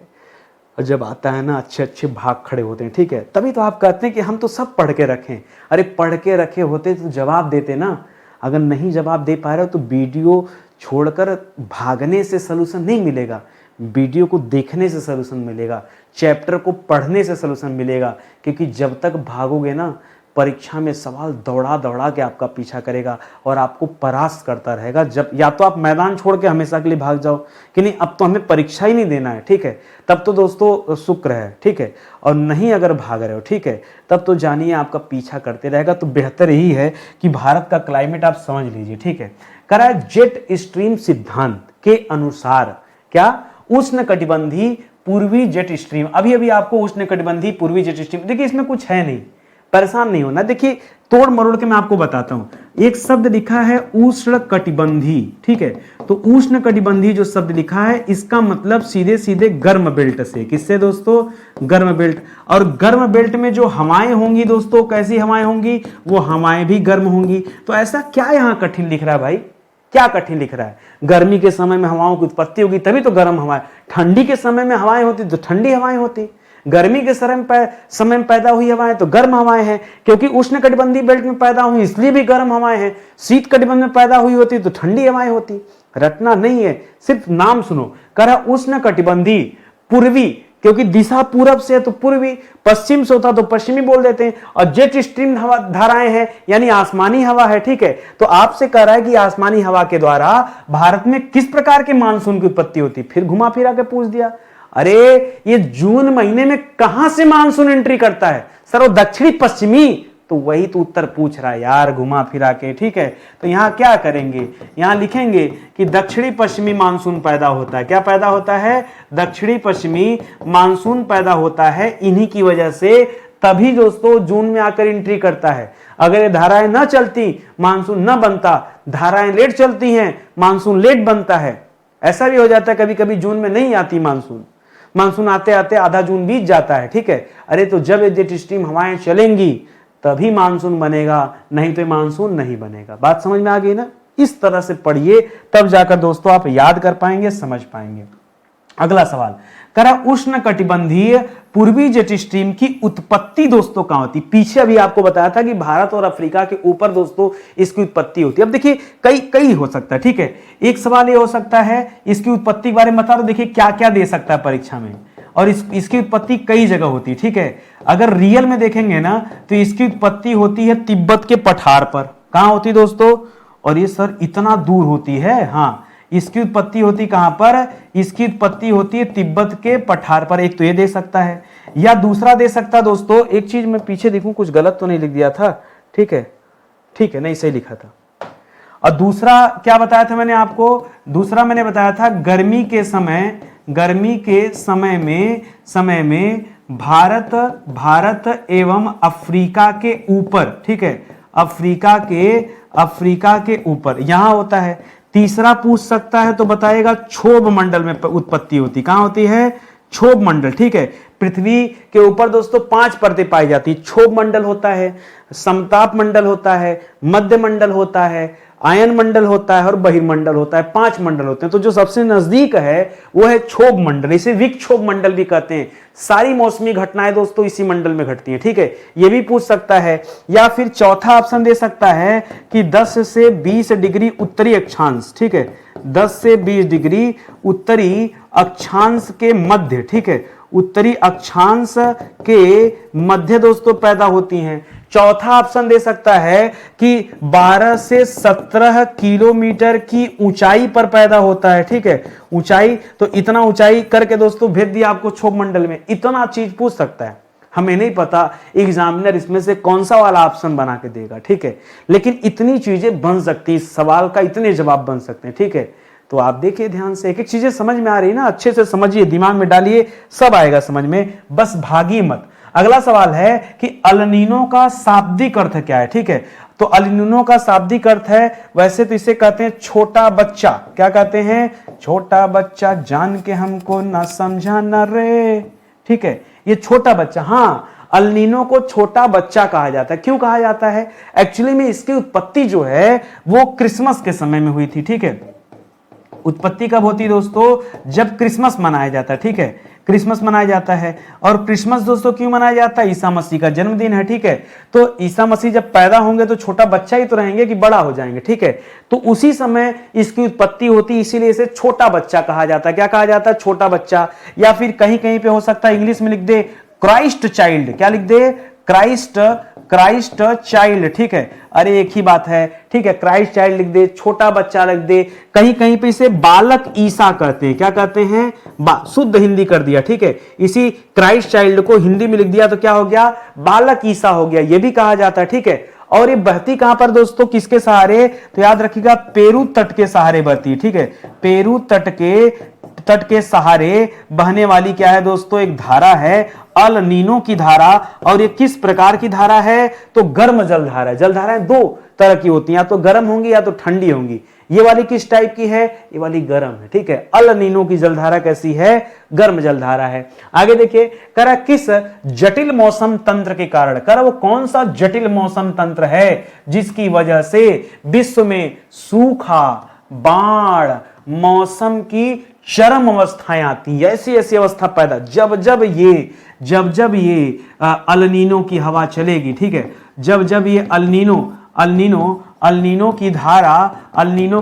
और जब आता है ना, अच्छे भाग खड़े होते हैं। ठीक है, तभी तो आप कहते हैं कि हम तो सब पढ़ के रखें। अरे पढ़ के रखे होते तो जवाब देते ना। अगर नहीं जवाब दे पा रहे हो तो वीडियो छोड़कर भागने से सलूशन नहीं मिलेगा, वीडियो को देखने से सलूशन मिलेगा, चैप्टर को पढ़ने से सलूशन मिलेगा। क्योंकि जब तक भागोगे ना, परीक्षा में सवाल दौड़ा के आपका पीछा करेगा और आपको परास्त करता रहेगा। जब या तो आप मैदान छोड़ के हमेशा के लिए भाग जाओ कि नहीं अब तो हमें परीक्षा ही नहीं देना है, ठीक है, तब तो दोस्तों शुक्र है। ठीक है, और नहीं अगर भाग रहे हो, ठीक है, तब तो जानिए आपका पीछा करते रहेगा। तो बेहतर यही है कि भारत का क्लाइमेट आप समझ लीजिए। ठीक है, करा जेट स्ट्रीम सिद्धांत के अनुसार क्या, उष्णकटिबंधीय पूर्वी जेट स्ट्रीम। अभी आपको उष्णकटिबंधीय पूर्वी जेट स्ट्रीम, देखिए इसमें कुछ है नहीं, परेशान नहीं होना। देखिए तोड़ मरोड़ के मैं आपको बताता हूं। एक शब्द लिखा है उष्णकटिबंधीय, ठीक है, तो उष्णकटिबंधीय जो शब्द लिखा है इसका मतलब सीधे गर्म बेल्ट से। किससे दोस्तों, गर्म बेल्ट। और गर्म बेल्ट में जो हवाएं होंगी दोस्तों, कैसी हवाएं होंगी, वो हवाएं भी गर्म होंगी। तो ऐसा क्या यहां कठिन लिख रहा है भाई, क्या कठिन लिख रहा है। गर्मी के समय में हवाओं की उत्पत्ति होगी तभी तो गर्म हवाएं, ठंडी के समय में हवाएं होती तो ठंडी हवाएं होती। गर्मी के समय में पैदा हुई हवाएं तो गर्म हवाएं हैं, क्योंकि उष्णकटिबंधीय बेल्ट में पैदा हुई इसलिए भी गर्म हवाएं हैं। शीत कटिबंध में पैदा हुई होती तो ठंडी हवाएं होती। रटना नहीं है, सिर्फ नाम सुनो। करा उष्णकटिबंधीय पूर्वी, क्योंकि दिशा पूरब से है तो पूर्वी, पश्चिम से होता तो पश्चिमी बोल देते हैं। और जेट स्ट्रीम धाराएं हैं यानी आसमानी हवा है। ठीक है, तो आपसे कह रहा है कि आसमानी हवा के द्वारा भारत में किस प्रकार के मानसून की उत्पत्ति होती। फिर घुमा फिरा के पूछ दिया, अरे ये जून महीने में कहां से मानसून एंट्री करता है सर, वो दक्षिणी पश्चिमी। तो वही तो उत्तर पूछ रहा है यार, घुमा फिरा के। ठीक है, तो यहां क्या करेंगे, यहां लिखेंगे कि दक्षिणी पश्चिमी मानसून पैदा होता है। क्या पैदा होता है, दक्षिणी पश्चिमी मानसून पैदा होता है। इन्हीं की वजह से तभी दोस्तों जून में आकर एंट्री करता है। अगर ये धाराएं न चलती मानसून न बनता, धाराएं लेट चलती हैं मानसून लेट बनता है। ऐसा भी हो जाता है कभी कभी जून में नहीं आती मानसून आते आते आधा जून बीत जाता है। ठीक है, अरे तो जब जेट स्ट्रीम हवाएं चलेंगी तभी मानसून बनेगा, नहीं तो मानसून नहीं बनेगा। बात समझ में आ गई ना। इस तरह से पढ़िए, तब जाकर दोस्तों आप याद कर पाएंगे, समझ पाएंगे। अगला सवाल करा उष्ण कटिबंधीय पूर्वी जेट स्ट्रीम की उत्पत्ति दोस्तों कहां होती। पीछे अभी आपको बताया था कि भारत और अफ्रीका के ऊपर दोस्तों इसकी उत्पत्ति होती है। अब देखिए कई कई हो सकता है, ठीक है। एक सवाल ये हो सकता है इसकी उत्पत्ति के बारे में बता दो, देखिए क्या क्या दे सकता है परीक्षा में, और इसकी उत्पत्ति कई जगह होती है, ठीक है। अगर रियल में देखेंगे ना तो इसकी उत्पत्ति होती है तिब्बत के पठार पर। कहां होती है दोस्तों, और ये सर इतना दूर होती है, हाँ इसकी उत्पत्ति होती कहां पर, इसकी उत्पत्ति होती है तिब्बत के पठार पर। एक तो ये दे सकता है, या दूसरा दे सकता है दोस्तों, एक चीज मैं पीछे देखूं कुछ गलत तो नहीं लिख दिया था, ठीक है ठीक है, नहीं सही लिखा था। और दूसरा क्या बताया था मैंने आपको, दूसरा मैंने बताया था गर्मी के समय में भारत एवं अफ्रीका के ऊपर, ठीक है, अफ्रीका के ऊपर यहां होता है। तीसरा पूछ सकता है तो बताएगा क्षोभ मंडल में उत्पत्ति होती। कहां होती है, क्षोभ मंडल, ठीक है। पृथ्वी के ऊपर दोस्तों 5 परतें पाई जाती। क्षोभ मंडल होता है, समताप मंडल होता है, मध्य मंडल होता है, आयन मंडल होता है और बहिर्मंडल होता है। 5 मंडल होते हैं। तो जो सबसे नजदीक है वो है क्षोभ मंडल, इसे विक्षोभ मंडल भी कहते हैं। सारी मौसमी घटनाएं दोस्तों इसी मंडल में घटती हैं, ठीक है। ये भी पूछ सकता है, या फिर चौथा ऑप्शन दे सकता है कि 10 से 20 डिग्री उत्तरी अक्षांश, ठीक है, 10 से 20 डिग्री उत्तरी अक्षांश के मध्य, ठीक है, उत्तरी अक्षांश के मध्य दोस्तों पैदा होती हैं। चौथा ऑप्शन दे सकता है कि 12 से 17 किलोमीटर की ऊंचाई पर पैदा होता है, ठीक है, ऊंचाई। तो इतना ऊंचाई करके दोस्तों भेज दिया आपको क्षोभ मंडल में। इतना चीज पूछ सकता है, हमें नहीं पता एग्जामिनर इसमें से कौन सा वाला ऑप्शन बना के देगा, ठीक है, लेकिन इतनी चीजें बन सकती, इस सवाल का इतने जवाब बन सकते हैं, ठीक है। तो आप देखिए ध्यान से, एक एक चीजें समझ में आ रही ना, अच्छे से समझिए, दिमाग में डालिए, सब आएगा समझ में, बस भागी मत। अगला सवाल है कि अल-नीनो का शाब्दिक अर्थ क्या है, ठीक है। तो अल-नीनो का शाब्दिक अर्थ है, वैसे तो इसे कहते हैं छोटा बच्चा। क्या कहते हैं, छोटा बच्चा जान के हमको ना समझा ना रे, ठीक है, ये छोटा बच्चा। हाँ, अल-नीनो को छोटा बच्चा कहा जाता है। क्यों कहा जाता है, एक्चुअली में इसकी उत्पत्ति जो है वो क्रिसमस के समय में हुई थी, ठीक है। उत्पत्ति कब होती है दोस्तों, जब क्रिसमस मनाया जाता है, ठीक है, क्रिसमस मनाया जाता है। और क्रिसमस दोस्तों क्यों मनाया जाता है, ईसा मसीह का जन्मदिन है, ठीक है। तो ईसा मसीह जब पैदा होंगे तो छोटा बच्चा ही तो रहेंगे कि बड़ा हो जाएंगे, ठीक है। तो उसी समय इसकी उत्पत्ति होती, इसीलिए इसे छोटा बच्चा कहा जाता है। क्या कहा जाता है, छोटा बच्चा। या फिर कहीं कहीं पे हो सकता है इंग्लिश में लिख दे क्राइस्ट चाइल्ड। क्या लिख दे, क्राइस्ट चाइल्ड, ठीक है, अरे एक ही बात है, ठीक है, क्राइस्ट चाइल्ड लिख दे, छोटा बच्चा लिख दे। कहीं कहीं पे इसे बालक ईसा कहते हैं। क्या कहते हैं, शुद्ध हिंदी कर दिया, ठीक है। इसी क्राइस्ट चाइल्ड को हिंदी में लिख दिया तो क्या हो गया, बालक ईसा हो गया, ये भी कहा जाता है, ठीक है। और ये बहती कहां पर दोस्तों, किसके सहारे, तो याद रखिएगा पेरू तट के सहारे बहती है, ठीक है। पेरू तट के सहारे बहने वाली क्या है दोस्तों, एक धारा है, अल-नीनो की धारा। और ये किस प्रकार की धारा है, तो गर्म जलधारा है। जलधाराएं 2 तरह की होती हैं, या तो गर्म होंगी या तो ठंडी होंगी। ये वाली किस टाइप की है, ये वाली गर्म है, ठीक है। अल-नीनो की जलधारा कैसी है, गर्म जलधारा है। आगे देखिए, करा किस जटिल मौसम तंत्र के कारण, करा वो कौन सा जटिल मौसम तंत्र है जिसकी वजह से विश्व में सूखा, बाढ़, मौसम की चरम अवस्थाएं आती हैं। ऐसी ऐसी अवस्था पैदा जब जब ये अल-नीनो की हवा चलेगी, ठीक है, जब जब ये अल-नीनो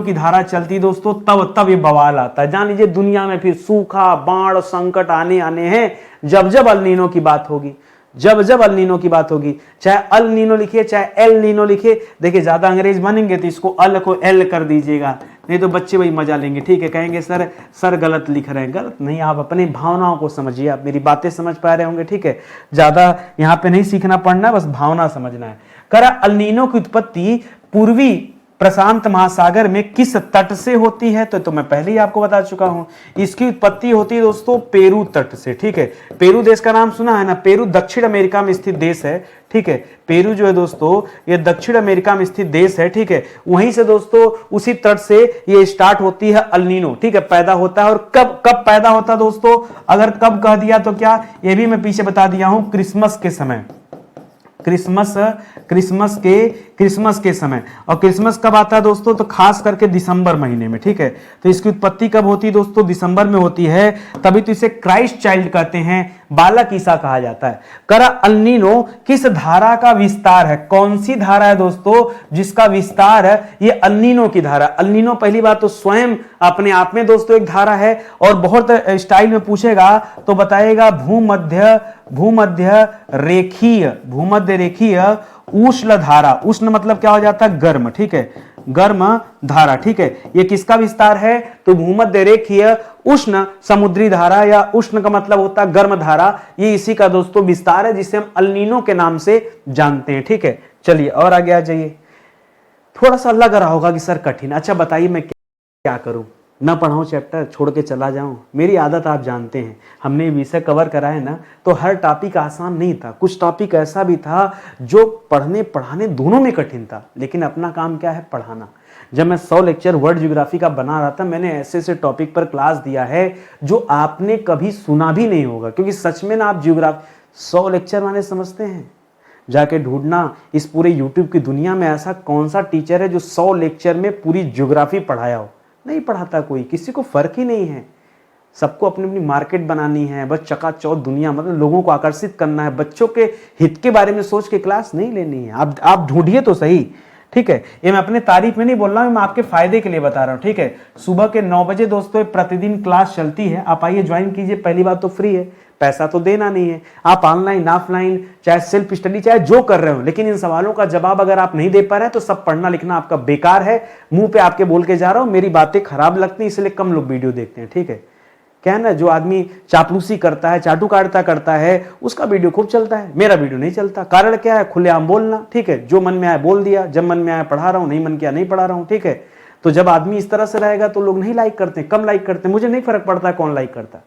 की धारा चलती दोस्तों, तब ये बवाल आता है। जान लीजिए दुनिया में फिर सूखा, बाढ़, संकट आने हैं जब अल-नीनो की बात होगी, जब अल-नीनो की बात होगी। चाहे अल-नीनो लिखिए चाहे एल-नीनो लिखिए, देखिए ज्यादा अंग्रेज बनेंगे तो इसको अल को एल कर दीजिएगा, नहीं तो बच्चे वही मजा लेंगे, ठीक है। कहेंगे सर गलत लिख रहे हैं। गलत नहीं, आप अपनी भावनाओं को समझिए, आप मेरी बातें समझ पा रहे होंगे, ठीक है। ज्यादा यहाँ पे नहीं सीखना पड़ना, बस भावना समझना है। करा अल-नीनो की उत्पत्ति पूर्वी प्रशांत महासागर में किस तट से होती है, तो मैं पहले ही आपको बता चुका हूं। इसकी उत्पत्ति होती है दोस्तों पेरू तट से, ठीक है। पेरू देश का नाम सुना है ना, पेरू दक्षिण अमेरिका में स्थित देश है, ठीक है। पेरू जो है दोस्तों ये दक्षिण अमेरिका में स्थित देश है, ठीक है। वहीं से दोस्तों उसी तट से ये स्टार्ट होती है अल-नीनो, ठीक है, पैदा होता है। और कब पैदा होता है दोस्तों, अगर कब कह दिया तो क्या, ये भी मैं पीछे बता दिया हूं, क्रिसमस के समय, क्रिसमस क्रिसमस के समय। और क्रिसमस कब आता है दोस्तों? तो खास करके दिसंबर महीने में, ठीक है। तो इसकी उत्पत्ति कब होती है दोस्तों? दिसंबर में होती है, तभी तो इसे क्राइस्ट चाइल्ड कहते हैं, बालक ईसा कहा जाता है। करा अल नीनो किस धारा का विस्तार है? कौन सी धारा है दोस्तों जिसका विस्तार है? ये अल नीनो की धारा। अल नीनो पहली बात तो स्वयं अपने आप में दोस्तों एक धारा है, और बहुत स्टाइल में पूछेगा तो बताएगा भूमध्य रेखीय उष्ण धारा। उष्ण मतलब क्या हो जाता है? गर्म, ठीक है, गर्म धारा, ठीक है। ये किसका विस्तार है? तो भूमध्य रेखीय उष्ण समुद्री धारा, या उष्ण का मतलब होता है गर्म धारा। ये इसी का दोस्तों विस्तार है, जिसे हम अल नीनो के नाम से जानते हैं, ठीक है। चलिए और आगे आ जाइए। थोड़ा सा लग रहा होगा कि सर कठिन, अच्छा बताइए मैं क्या करूं? ना पढ़ाऊं चैप्टर, छोड़ के चला जाऊं? मेरी आदत आप जानते हैं, हमने विषय कवर करा है ना, तो हर टॉपिक आसान नहीं था। कुछ टॉपिक ऐसा भी था जो पढ़ने पढ़ाने दोनों में कठिन था, लेकिन अपना काम क्या है? पढ़ाना। जब मैं 100 लेक्चर वर्ल्ड ज्योग्राफी का बना रहा था, मैंने ऐसे ऐसे टॉपिक पर क्लास दिया है जो आपने कभी सुना भी नहीं होगा, क्योंकि सच में ना आप ज्योग्राफी 100 लेक्चर माने समझते हैं? जाके ढूंढना इस पूरे यूट्यूब की दुनिया में ऐसा कौन सा टीचर है जो 100 लेक्चर में पूरी ज्योग्राफी पढ़ाया हो। नहीं पढ़ाता कोई, किसी को फर्क ही नहीं है। सबको अपनी अपनी मार्केट बनानी है, बस चकाचौंध दुनिया, मतलब लोगों को आकर्षित करना है, बच्चों के हित के बारे में सोच के क्लास नहीं लेनी है। आप ढूंढिए तो सही, ठीक है। ये मैं अपने तारीफ में नहीं बोल रहा हूं, मैं आपके फायदे के लिए बता रहा हूं, ठीक है। सुबह के 9 बजे दोस्तों प्रतिदिन क्लास चलती है, आप आइए ज्वाइन कीजिए। पहली बात तो फ्री है, पैसा तो देना नहीं है। आप ऑनलाइन ऑफलाइन चाहे सेल्फ स्टडी चाहे जो कर रहे हो, लेकिन इन सवालों का जवाब अगर आप नहीं दे पा रहे हैं तो सब पढ़ना लिखना आपका बेकार है। मुंह पे आपके बोल के जा रहा हूं, मेरी बातें खराब लगती हैं इसलिए कम लोग वीडियो देखते हैं, ठीक है। क्या है ना, जो आदमी चापलूसी करता है, चाटू काटता करता है, उसका वीडियो खूब चलता है, मेरा वीडियो नहीं चलता। कारण क्या है? खुलेआम बोलना, ठीक है। जो मन में आया बोल दिया, जब मन में आया पढ़ा रहा हूं, नहीं मन किया नहीं पढ़ा रहा हूं, ठीक है। तो जब आदमी इस तरह से रहेगा तो लोग नहीं लाइक करते, कम लाइक करते। मुझे नहीं फर्क पड़ता कौन लाइक करता,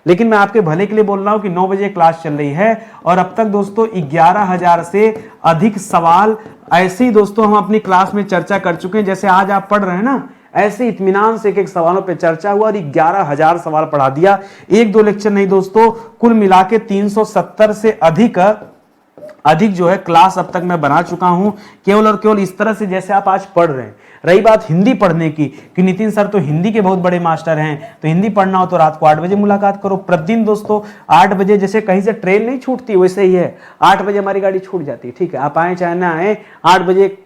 लेकिन मैं आपके भले के लिए बोल रहा हूं कि 9 बजे क्लास चल रही है, और अब तक दोस्तों 11,000 से अधिक सवाल ऐसे ही दोस्तों हम अपनी क्लास में चर्चा कर चुके हैं। जैसे आज आप पढ़ रहे हैं ना, ऐसे इत्मीनान से एक सवालों पे चर्चा हुआ और 11,000 सवाल पढ़ा दिया। 1-2 लेक्चर नहीं दोस्तों, कुल मिला के 370 से अधिक जो है क्लास अब तक मैं बना चुका हूं, केवल और केवल इस तरह से जैसे आप आज पढ़ रहे हैं। रही बात हिंदी पढ़ने की कि नितिन सर तो हिंदी के बहुत बड़े मास्टर हैं, तो हिंदी पढ़ना हो तो रात को 8 बजे मुलाकात करो। प्रतिदिन दोस्तों 8 बजे, जैसे कहीं से ट्रेन नहीं छूटती वैसे ही है, 8 बजे हमारी गाड़ी छूट जाती है, ठीक है। आप आए चाहे ना आए, 8 बजे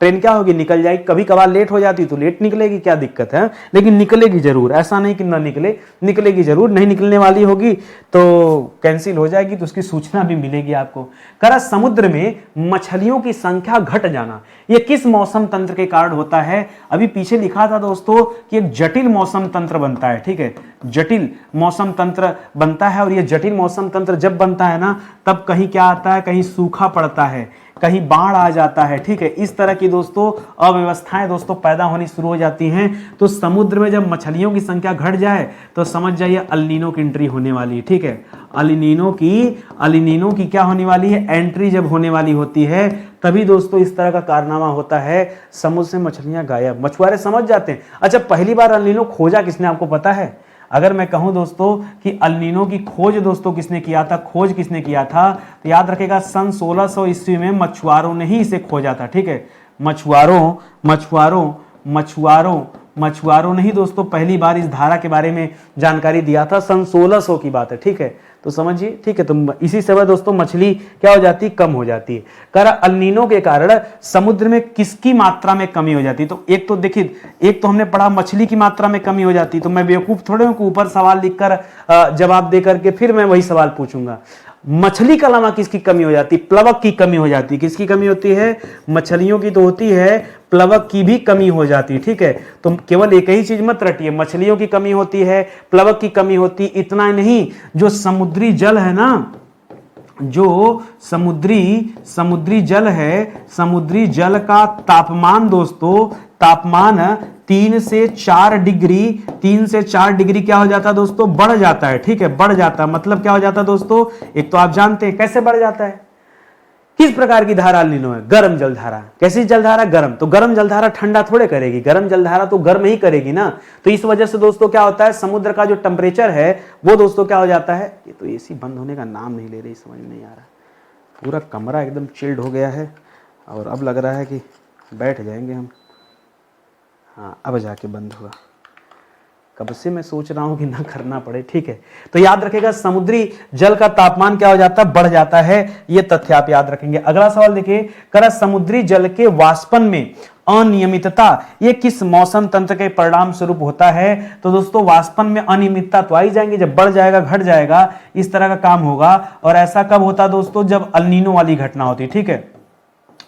ट्रेन क्या होगी? निकल जाएगी। कभी कभार लेट हो जाती तो लेट निकलेगी, क्या दिक्कत है, लेकिन निकलेगी जरूर। ऐसा नहीं कि ना निकले, निकलेगी जरूर। नहीं निकलने वाली होगी तो कैंसिल हो जाएगी, तो उसकी सूचना भी मिलेगी आपको। करा समुद्र में मछलियों की संख्या घट जाना, यह किस मौसम तंत्र के कारण होता है? अभी पीछे लिखा था दोस्तों कि एक जटिल मौसम तंत्र बनता है, ठीक है। जटिल मौसम तंत्र बनता है, और यह जटिल मौसम तंत्र जब बनता है ना, तब कहीं क्या आता है? कहीं सूखा पड़ता है, कहीं बाढ़ आ जाता है, ठीक है। इस तरह की दोस्तों अव्यवस्थाएं दोस्तों पैदा होनी शुरू हो जाती हैं। तो समुद्र में जब मछलियों की संख्या घट जाए तो समझ जाइए अल नीनो की एंट्री होने वाली है, ठीक है। अल नीनो की क्या होने वाली है? एंट्री जब होने वाली होती है, तभी दोस्तों इस तरह का कारनामा होता है, समुद्र से मछलियां गायब। मछुआरे समझ जाते हैं। अच्छा, पहली बार अल नीनो खोजा किसने, आपको पता है? अगर मैं कहूं दोस्तों कि अल नीनो की खोज दोस्तों किसने किया था, खोज किसने किया था, तो याद रखेगा सन 1600 ईस्वी में मछुआरों ने ही इसे खोजा था, ठीक है। मछुआरों ने ही दोस्तों पहली बार इस धारा के बारे में जानकारी दिया था। सन 1600 की बात है, ठीक है। तो समझिए, ठीक है। तो इसी समय दोस्तों मछली क्या हो जाती? कम हो जाती है। कर अल नीनो के कारण समुद्र में किसकी मात्रा में कमी हो जाती है? तो एक तो देखिए, एक तो हमने पढ़ा मछली की मात्रा में कमी हो जाती है, तो मैं बेवकूफ थोड़े हूं कि ऊपर सवाल लिखकर जवाब देकर के फिर मैं वही सवाल पूछूंगा। मछली के अलावा किसकी कमी हो जाती? प्लवक की कमी हो जाती है। किसकी कमी होती है? मछलियों की तो होती है, प्लवक की भी कमी हो जाती है, ठीक है। तो केवल एक ही चीज मत रटिए, मछलियों की कमी होती है, प्लवक की कमी होती। इतना ही नहीं, जो समुद्री जल है ना, जो समुद्री जल है, समुद्री जल का तापमान दोस्तों, तापमान 3 से 4 डिग्री क्या हो जाता है दोस्तों? बढ़ जाता है, ठीक है। बढ़ जाता है मतलब क्या हो जाता है दोस्तों? एक तो आप जानते हैं कैसे बढ़ जाता है। किस प्रकार की धारा अल नीनो है? गर्म जलधारा। कैसी जलधारा? गर्म। तो गर्म जलधारा ठंडा थोड़े करेगी, गर्म जलधारा तो गर्म ही करेगी ना। तो इस वजह से दोस्तों क्या होता है, समुद्र का जो टेम्परेचर है वो दोस्तों क्या हो जाता है? ये तो एसी बंद होने का नाम नहीं ले रही, समझ नहीं आ रहा। पूरा कमरा एकदम चिल्ड हो गया है। और अब लग रहा है कि बैठ जाएंगे हम। हाँ, अब जाके बंद हुआ। कब से मैं सोच रहा हूं कि ना करना पड़े। ठीक है, तो याद रखेगा समुद्री जल का तापमान क्या हो जाता है, बढ़ जाता है। ये तथ्य आप याद रखेंगे। अगला सवाल देखिए, करा समुद्री जल के वाष्पन में अनियमितता ये किस मौसम तंत्र के परिणाम स्वरूप होता है? तो दोस्तों वाष्पन में अनियमितता तो आ ही जाएंगे, जब बढ़ जाएगा घट जाएगा, इस तरह का काम होगा। और ऐसा कब होता है दोस्तों, जब अल नीनो वाली घटना होती है। ठीक है,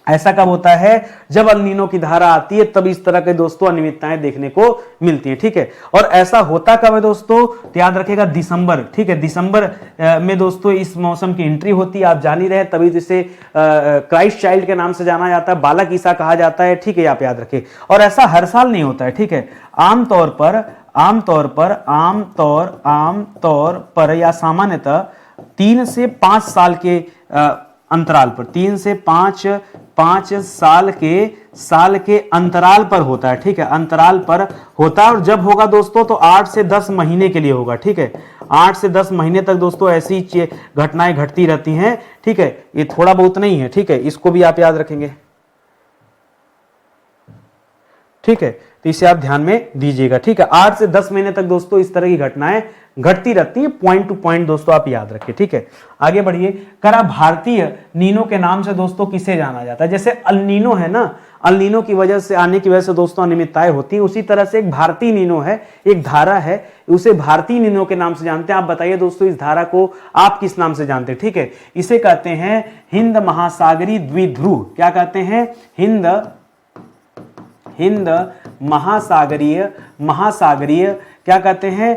ऐसा कब होता है, जब अल नीनो की धारा आती है तब इस तरह के दोस्तों अनियमितताएं देखने को मिलती है। ठीक है, और ऐसा होता कब है दोस्तों, तो याद रखिएगा दिसंबर। ठीक है, दिसंबर में दोस्तों इस मौसम की एंट्री होती है। आप जान ही रहे, तभी इसे क्राइस्ट चाइल्ड के नाम से जाना जाता है, बालक ईसा कहा जाता है। ठीक है, आप याद रखिए। और ऐसा हर साल नहीं होता है। ठीक है, आमतौर पर या सामान्यतः 3 से 5 साल के अंतराल पर, 3 से 5 साल के अंतराल पर होता है। ठीक है, अंतराल पर होता है। और जब होगा दोस्तों तो 8 से 10 महीने के लिए होगा। ठीक है, 8 से 10 महीने तक दोस्तों ऐसी घटनाएं घटती रहती हैं। ठीक है, ये थोड़ा बहुत नहीं है। ठीक है, इसको भी आप याद रखेंगे। ठीक है, तो इसे आप ध्यान में दीजिएगा। ठीक है, 8 से 10 महीने तक दोस्तों इस तरह की घटनाएं घटती रहती है। पॉइंट टू पॉइंट दोस्तों आप याद रखिए। ठीक है, आगे बढ़िए। करा भारतीय नीनो के नाम से दोस्तों किसे जाना जाता है? जैसे अल नीनो है ना, अल नीनो की वजह से आने की वजह से दोस्तों अनियमितताएं होती हैं, उसी तरह से एक भारतीय नीनो है, एक धारा है, उसे भारतीय नीनो के नाम से जानते हैं। आप बताइए दोस्तों इस धारा को आप किस नाम से जानते हैं? ठीक है, इसे कहते हैं हिंद महासागरीय द्विध्रुव। क्या कहते हैं? हिंद महासागरीय क्या कहते हैं?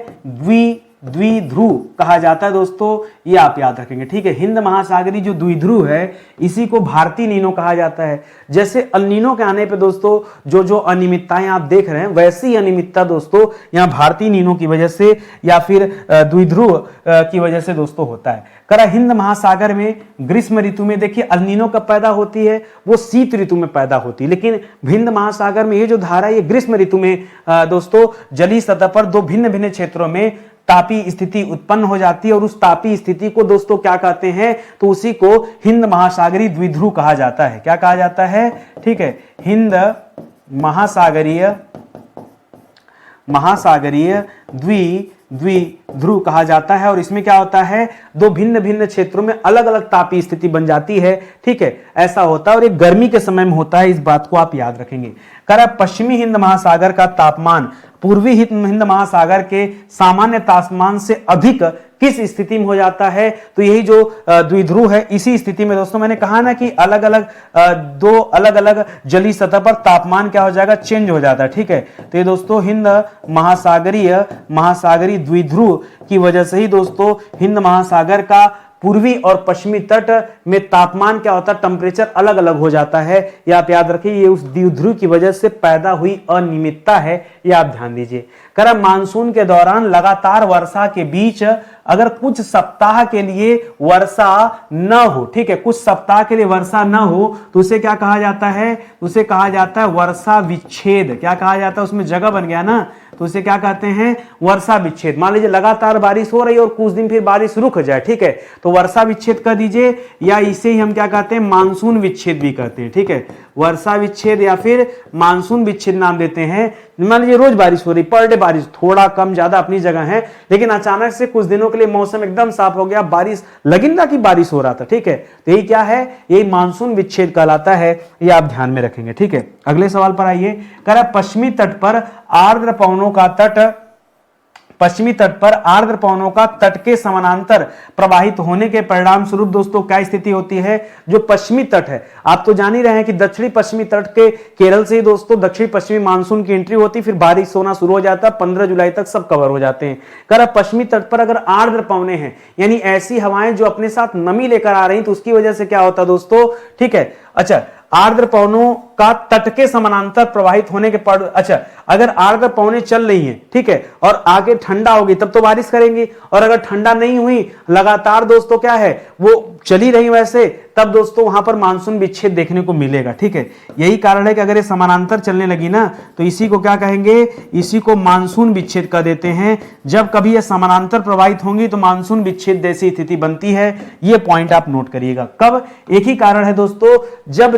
द्विध्रुव कहा जाता है दोस्तों, ये आप याद रखेंगे। ठीक है, हिंद महासागरीय जो द्विध्रुव है इसी को भारतीय नीनो कहा जाता है। जैसे अल नीनो के आने पे दोस्तों जो अनियमितताएं आप देख रहे हैं, वैसी अनियमितता दोस्तों यहाँ भारतीय नीनो की वजह से या फिर द्विध्रुव की वजह से दोस्तों होता है। करा हिंद महासागर में ग्रीष्म ऋतु में देखिए अल नीनो कब पैदा होती है, वो शीत ऋतु में पैदा होती है। लेकिन हिंद महासागर में ये जो धारा ये ग्रीष्म ऋतु में दोस्तों जलीय सतह पर 2 भिन्न भिन्न क्षेत्रों में तापीय स्थिति उत्पन्न हो जाती है। और उस तापीय स्थिति को दोस्तों क्या कहते हैं, तो उसी को हिंद महासागरीय द्विध्रुव कहा जाता है। क्या कहा जाता है? ठीक है, हिंद महासागरीय द्विध्रुव कहा जाता है। और इसमें क्या होता है, 2 भिन्न भिन्न क्षेत्रों में अलग अलग तापीय स्थिति बन जाती है। ठीक है, ऐसा होता है और एक गर्मी के समय में होता है, इस बात को आप याद रखेंगे। करा पश्चिमी हिंद महासागर का तापमान पूर्वी हिंद महासागर के सामान्य तापमान से अधिक किस स्थिति में हो जाता है? तो यही जो द्विध्रुव है इसी स्थिति में दोस्तों, मैंने कहा ना कि अलग अलग 2 अलग अलग जलीय सतह पर तापमान क्या हो जाएगा, चेंज हो जाता है। ठीक है, तो ये दोस्तों हिंद महासागरीय द्विध्रुव की वजह से ही दोस्तों हिंद महासागर का पूर्वी और पश्चिमी तट में तापमान क्या होता है, टेम्परेचर अलग अलग हो जाता है। ये आप याद रखिए, ये उस द्विध्रुव की वजह से पैदा हुई अनियमितता है, ये आप ध्यान दीजिए। करा मानसून के दौरान लगातार वर्षा के बीच अगर कुछ सप्ताह के लिए वर्षा न हो, ठीक है, कुछ सप्ताह के लिए वर्षा न हो तो उसे क्या कहा जाता है? उसे कहा जाता है वर्षा विच्छेद। क्या कहा जाता है? उसमें जगह बन गया ना, तो उसे क्या कहते हैं? वर्षा विच्छेद। मान लीजिए लगातार बारिश हो रही है और कुछ दिन फिर बारिश रुक जाए, ठीक है, तो वर्षा विच्छेद कर दीजिए, या इसे ही हम क्या कहते हैं? मानसून विच्छेद भी कहते हैं। ठीक है, वर्षा विच्छेद या फिर मानसून विच्छेद नाम देते हैं। मान लीजिए रोज बारिश हो रही, पर डे बारिश, थोड़ा कम ज्यादा अपनी जगह है, लेकिन अचानक से कुछ दिनों के लिए मौसम एकदम साफ हो गया, बारिश लगी ना कि बारिश हो रहा था। ठीक है, तो यही क्या है? यही मानसून विच्छेद कहलाता है, ये आप ध्यान में रखेंगे। ठीक है, अगले सवाल पर आइए। कह रहा पश्चिमी तट पर आर्द्र पवनों का तट के समानांतर प्रवाहित होने के परिणाम स्वरूप दोस्तों क्या स्थिति होती है? जो पश्चिमी तट है, आप तो जान ही रहे हैं कि दक्षिणी पश्चिमी तट के केरल से ही दोस्तों दक्षिणी पश्चिमी मानसून की एंट्री होती, फिर बारिश होना शुरू हो जाता है, 15 जुलाई तक सब कवर हो जाते हैं। कर पश्चिमी तट पर अगर आर्द्र पवने हैं, यानी ऐसी हवाएं जो अपने साथ नमी लेकर आ रही, तो उसकी वजह से क्या होता दोस्तों? ठीक है, अच्छा, आर्द्र पवनों का तट के समानांतर प्रवाहित होने के पर, अच्छा, अगर आर्द्र पवनें चल रही हैं, ठीक है, और आगे ठंडा होगी तब तो बारिश करेंगी, और अगर ठंडा नहीं हुई, लगातार दोस्तों क्या है, वो चली रही वैसे, तब दोस्तों वहां पर मानसून विच्छेद देखने को मिलेगा। ठीक है, यही कारण है कि अगर ये समानांतर चलने लगी ना, तो इसी को क्या कहेंगे? इसी को मानसून विच्छेद कर देते हैं। जब कभी ये समानांतर प्रवाहित होंगी तो मानसून विच्छेद जैसी स्थिति बनती है। ये पॉइंट आप नोट करिएगा। कब? एक ही कारण है दोस्तों, जब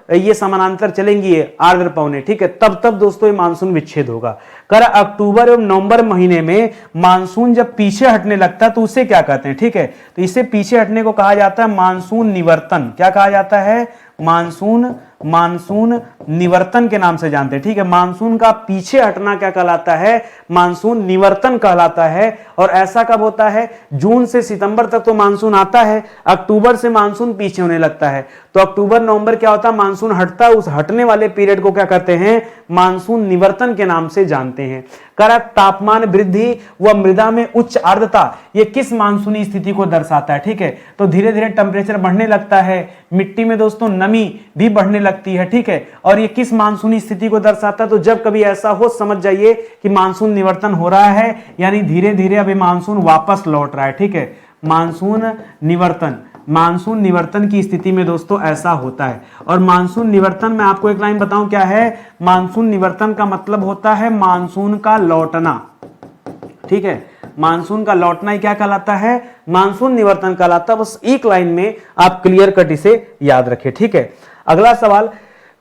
ये समानांतर चलेंगी ये आर्द्र पवनें, ठीक है, तब तब दोस्तों ये मानसून विच्छेद होगा। कर अक्टूबर एवं नवंबर महीने में मानसून जब पीछे हटने लगता है तो उसे क्या कहते हैं, ठीक है, तो इसे पीछे हटने को कहा जाता है मानसून निवर्तन। क्या कहा जाता है? मानसून निवर्तन के नाम से जानते हैं, ठीक है। मानसून का पीछे हटना क्या कहलाता है? मानसून निवर्तन कहलाता है। और ऐसा कब होता है? जून से सितंबर तक तो मानसून आता है, अक्टूबर से मानसून पीछे होने लगता है। तो अक्टूबर नवंबर क्या होता है? मानसून हटता है, उस हटने वाले पीरियड को क्या कहते हैं? मानसून निवर्तन के नाम से जानते हैं। कर तापमान वृद्धि व मृदा में उच्च आर्द्रता, ये किस मानसूनी स्थिति को दर्शाता है, ठीक है। तो धीरे धीरे टेम्परेचर बढ़ने लगता है, मिट्टी में दोस्तों नमी भी बढ़ने लगती है, ठीक है। और ये किस मानसूनी स्थिति को दर्शाता है? तो जब कभी ऐसा हो समझ जाइए कि मानसून निवर्तन हो रहा है, यानी धीरे धीरे अभी मानसून वापस लौट रहा है, ठीक है। मानसून निवर्तन की स्थिति में दोस्तों ऐसा होता है। और मानसून निवर्तन में आपको एक लाइन बताऊं क्या है? मानसून निवर्तन का मतलब होता है मानसून का लौटना, ठीक है। मानसून का लौटना ही क्या कहलाता है? मानसून निवर्तन कहलाता है। बस एक लाइन में आप क्लियर कट इसे याद रखें, ठीक है। अगला सवाल,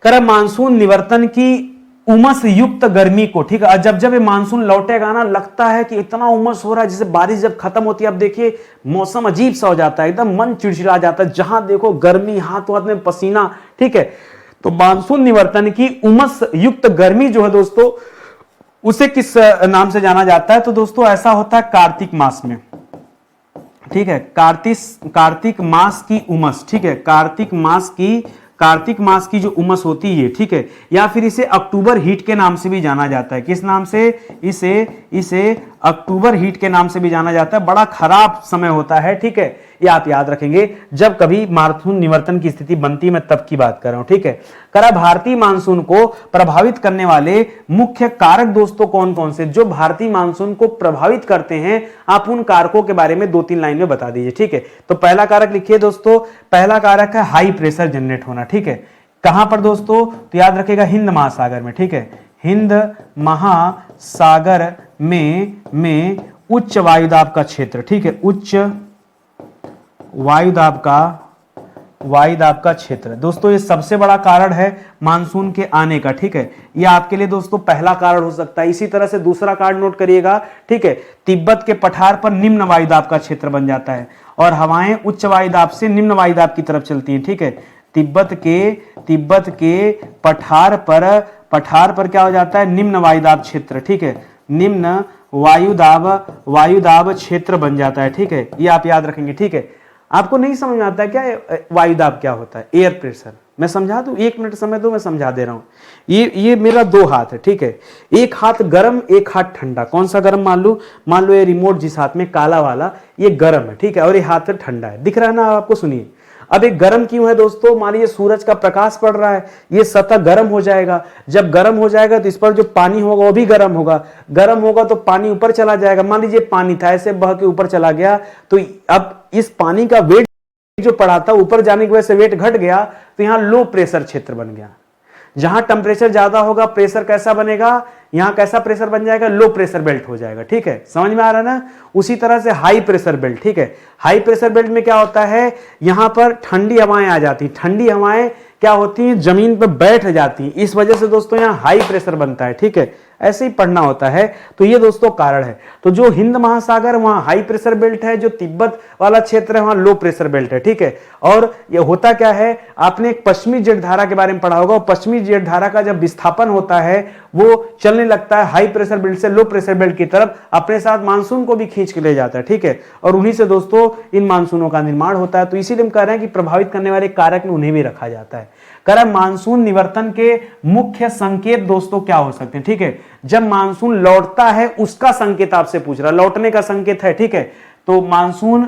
कर मानसून निवर्तन की उमस युक्त गर्मी को, ठीक है, जब जब ये मानसून लौटेगा ना, लगता है कि इतना उमस हो रहा है, जैसे बारिश जब खत्म होती है, अब देखिए मौसम अजीब सा हो जाता है, एकदम मन चिड़चिड़ा जाता है, जहां देखो गर्मी, हाथों हाथ में पसीना, ठीक है। तो मानसून निवर्तन की उमस युक्त गर्मी जो है दोस्तों, उसे किस नाम से जाना जाता है? तो दोस्तों ऐसा होता है कार्तिक मास में, ठीक है। कार्तिक मास की उमस, ठीक है, कार्तिक मास की जो उमस होती है, ठीक है, या फिर इसे अक्टूबर हीट के नाम से भी जाना जाता है। किस नाम से? इसे अक्टूबर हीट के नाम से भी जाना जाता है। बड़ा खराब समय होता है, ठीक है, ये आप याद रखेंगे जब कभी मानसून निवर्तन की स्थिति बनती है, मैं तब की बात कर रहा हूं, ठीक है। करा भारतीय मानसून को प्रभावित करने वाले मुख्य कारक दोस्तों कौन कौन से? जो भारतीय मानसून को प्रभावित करते हैं, आप उन कारकों के बारे में 2-3 लाइन में बता दीजिए, ठीक है। तो पहला कारक लिखिए दोस्तों, पहला कारक है हाई प्रेशर जनरेट होना, ठीक है। कहां पर दोस्तों? तो याद रखिएगा हिंद महासागर में, ठीक है। हिंद महासागर में उच्च वायुदाब का क्षेत्र, ठीक है, उच्च वायुदाब का क्षेत्र दोस्तों, ये सबसे बड़ा कारण है मानसून के आने का, ठीक है। ये आपके लिए दोस्तों पहला कारण हो सकता है। इसी तरह से दूसरा कारण नोट करिएगा, ठीक है। तिब्बत के पठार पर निम्न वायुदाब का क्षेत्र बन जाता है और हवाएं उच्च वायुदाब से निम्न वायुदाब की तरफ चलती हैं, ठीक है। तिब्बत के पठार पर क्या हो जाता है? निम्न वायुदाब क्षेत्र, ठीक है, निम्न वायुदाब क्षेत्र बन जाता है, ठीक है। ये आप याद रखेंगे, ठीक है। आपको नहीं समझ में आता है क्या वायुदाब क्या होता है? Air pressure. मैं समझा दूं, 1 मिनट समय दो, मैं समझा दे रहा हूं। ये मेरा 2 हाथ है, ठीक है। एक हाथ गर्म, एक हाथ ठंडा। कौन सा गर्म? मान लो ये रिमोट जिस हाथ में काला वाला, ये गर्म है, ठीक है, और ये हाथ ठंडा है। दिख रहा है ना आपको? सुनिए, अब एक गर्म क्यों है दोस्तों? मान लीजिए सूरज का प्रकाश पड़ रहा है, ये सतह गर्म हो जाएगा। जब गर्म हो जाएगा तो इस पर जो पानी होगा वो भी गर्म होगा तो पानी ऊपर चला जाएगा। मान लीजिए पानी था, ऐसे बह के ऊपर चला गया, तो अब इस पानी का वेट जो पड़ा था, ऊपर जाने की वजह से वेट घट गया, तो यहां लो प्रेशर क्षेत्र बन गया। जहां टेम्परेचर ज्यादा होगा, प्रेशर कैसा बनेगा? यहां कैसा प्रेशर बन जाएगा? लो प्रेशर बेल्ट हो जाएगा, ठीक है। समझ में आ रहा है ना? उसी तरह से हाई प्रेशर बेल्ट, ठीक है। हाई प्रेशर बेल्ट में क्या होता है? यहां पर ठंडी हवाएं आ जाती, ठंडी हवाएं क्या होती हैं? जमीन पर बैठ जाती हैं। इस वजह से दोस्तों यहां हाई प्रेशर बनता है, ठीक है। ऐसे ही पढ़ना होता है। तो ये दोस्तों कारण है। तो जो हिंद महासागर वहां हाई प्रेशर बेल्ट है, जो तिब्बत वाला क्षेत्र है वहां लो प्रेशर बेल्ट है, ठीक है। और ये होता क्या है? आपने एक पश्चिमी जेठधारा के बारे में पढ़ा होगा। पश्चिमी जेठधारा का जब विस्थापन होता है, वो चलने लगता है हाई प्रेशर बेल्ट से लो प्रेशर बेल्ट की तरफ, अपने साथ मानसून को भी खींच के ले जाता है, ठीक है। और उन्हीं से दोस्तों इन मानसूनों का निर्माण होता है। तो इसीलिए हम कह रहे हैं कि प्रभावित करने वाले कारक में उन्हें भी रखा जाता है। कह मानसून निवर्तन के मुख्य संकेत दोस्तों क्या हो सकते हैं, ठीक है। जब मानसून लौटता है उसका संकेत आपसे पूछ रहा है, लौटने का संकेत है, ठीक है। तो मानसून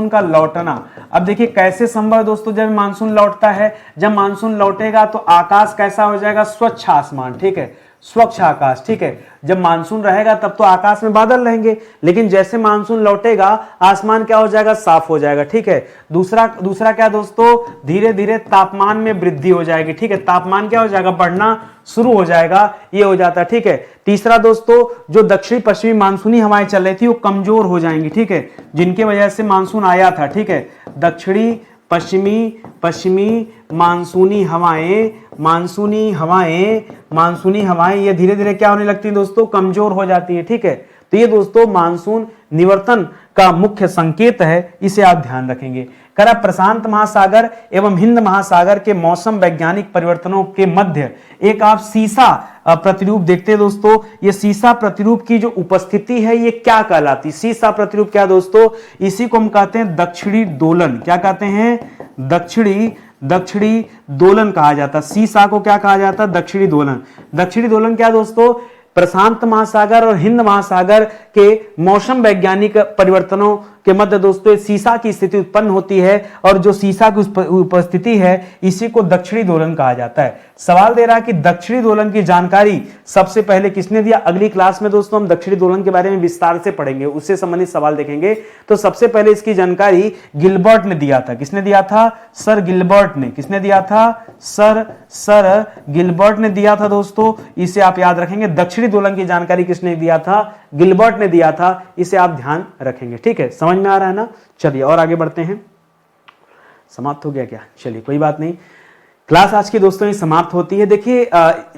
का लौटना, अब देखिए कैसे संभव है दोस्तों? जब मानसून लौटता है, जब मानसून लौटेगा तो आकाश कैसा हो जाएगा? स्वच्छ आसमान, ठीक है, स्वच्छ आकाश, ठीक है। जब मानसून रहेगा तब तो आकाश में बादल रहेंगे, लेकिन जैसे मानसून लौटेगा आसमान क्या हो जाएगा? साफ हो जाएगा, ठीक है। दूसरा क्या दोस्तों? धीरे धीरे तापमान में वृद्धि हो जाएगी, ठीक है। तापमान क्या हो जाएगा? बढ़ना शुरू हो जाएगा, ये हो जाता है, ठीक है। तीसरा दोस्तों, जो दक्षिणी पश्चिमी मानसूनी हवाएं चल रही थी वो कमजोर हो जाएंगी, ठीक है, जिनकी वजह से मानसून आया था, ठीक है। दक्षिणी पश्चिमी मानसूनी हवाएं, मानसूनी हवाएं ये धीरे धीरे क्या होने लगती है दोस्तों, कमजोर हो जाती है। ठीक है, तो ये दोस्तों मानसून निवर्तन का मुख्य संकेत है, इसे आप ध्यान रखेंगे। करा प्रशांत महासागर एवं हिंद महासागर के मौसम वैज्ञानिक परिवर्तनों के मध्य एक आप सीसा प्रतिरूप देखते हैं दोस्तों। ये सीसा प्रतिरूप की जो उपस्थिति है ये क्या कहलाती है, सीसा प्रतिरूप क्या दोस्तों, इसी को हम कहते हैं दक्षिणी दोलन। क्या कहते हैं, दक्षिणी दोलन कहा जाता है। सीसा को क्या कहा जाता है, दक्षिणी दोलन। दक्षिणी दोलन क्या दोस्तों, प्रशांत महासागर और हिंद महासागर के मौसम वैज्ञानिक परिवर्तनों के मध्य दोस्तों सीसा की स्थिति उत्पन्न होती है, और जो सीसा की उपस्थिति है इसी को दक्षिणी दोलन कहा जाता है। सवाल दे रहा है कि दक्षिणी दोलन की जानकारी सबसे पहले किसने दिया। अगली क्लास में दोस्तों हम दक्षिणी दोलन के बारे में विस्तार से पढ़ेंगे, उससे संबंधित सवाल देखेंगे। तो सबसे पहले इसकी जानकारी गिलबर्ट ने दिया था। किसने दिया था, सर गिलबर्ट ने। किसने दिया था, सर गिलबर्ट ने दिया था दोस्तों, इसे आप याद रखेंगे। दक्षिणी दोलन की जानकारी किसने दिया था, गिलबर्ट ने दिया था, इसे आप ध्यान रखेंगे। ठीक है, समझ में आ रहा है ना। चलिए और आगे बढ़ते हैं। समाप्त हो गया क्या, चलिए कोई बात नहीं। क्लास आज की दोस्तों ये समाप्त होती है। देखिए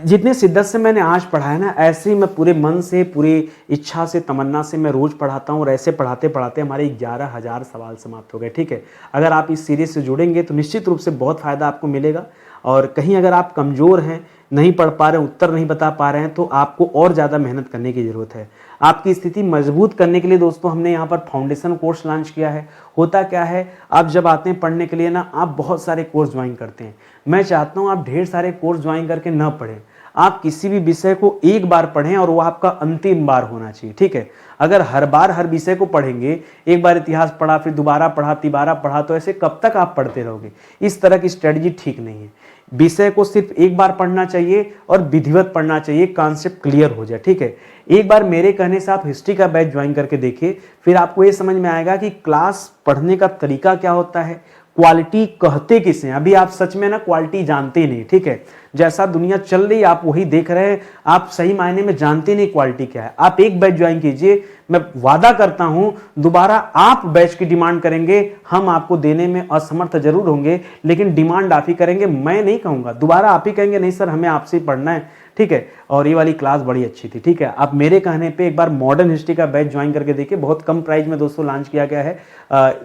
जितने शिद्दत से मैंने आज पढ़ाया ना, ऐसे ही मैं पूरे मन से, पूरी इच्छा से, तमन्ना से मैं रोज पढ़ाता हूँ, और ऐसे पढ़ाते पढ़ाते हमारे 11,000 सवाल समाप्त हो गए। ठीक है, अगर आप इस सीरीज से जुड़ेंगे तो निश्चित रूप से बहुत फायदा आपको मिलेगा। और कहीं अगर आप कमजोर हैं, नहीं पढ़ पा रहे हैं, उत्तर नहीं बता पा रहे हैं, तो आपको और ज़्यादा मेहनत करने की ज़रूरत है। आपकी स्थिति मजबूत करने के लिए दोस्तों हमने यहाँ पर फाउंडेशन कोर्स लॉन्च किया है। होता क्या है, आप जब आते हैं पढ़ने के लिए ना, आप बहुत सारे कोर्स ज्वाइन करते हैं। मैं चाहता हूँ आप ढेर सारे कोर्स ज्वाइन करके न पढ़ें, आप किसी भी विषय को एक बार पढ़ें और वो आपका अंतिम बार होना चाहिए। ठीक है, अगर हर बार हर विषय को पढ़ेंगे, एक बार इतिहास पढ़ा, फिर दोबारा पढ़ा, तिबारा पढ़ा, तो ऐसे कब तक आप पढ़ते रहोगे। इस तरह की स्ट्रेटजी ठीक नहीं है। विषय को सिर्फ एक बार पढ़ना चाहिए और विधिवत पढ़ना चाहिए, कॉन्सेप्ट क्लियर हो जाए। ठीक है, एक बार मेरे कहने से आप हिस्ट्री का बैच ज्वाइन करके देखिए, फिर आपको ये समझ में आएगा कि क्लास पढ़ने का तरीका क्या होता है, क्वालिटी कहते किसे हैं। अभी आप सच में ना क्वालिटी जानते ही नहीं। ठीक है, जैसा दुनिया चल रही है आप वही देख रहे हैं, आप सही मायने में जानते नहीं क्वालिटी क्या है। आप एक बैच ज्वाइन कीजिए, मैं वादा करता हूं दोबारा आप बैच की डिमांड करेंगे, हम आपको देने में असमर्थ जरूर होंगे, लेकिन डिमांड आप ही करेंगे, मैं नहीं कहूंगा। दोबारा आप ही कहेंगे नहीं सर हमें आपसे ही पढ़ना है। ठीक है, और ये वाली क्लास बड़ी अच्छी थी। ठीक है, आप मेरे कहने पे एक बार मॉडर्न हिस्ट्री का बैच ज्वाइन करके देखिए, बहुत कम प्राइस में दोस्तों लॉन्च किया गया है।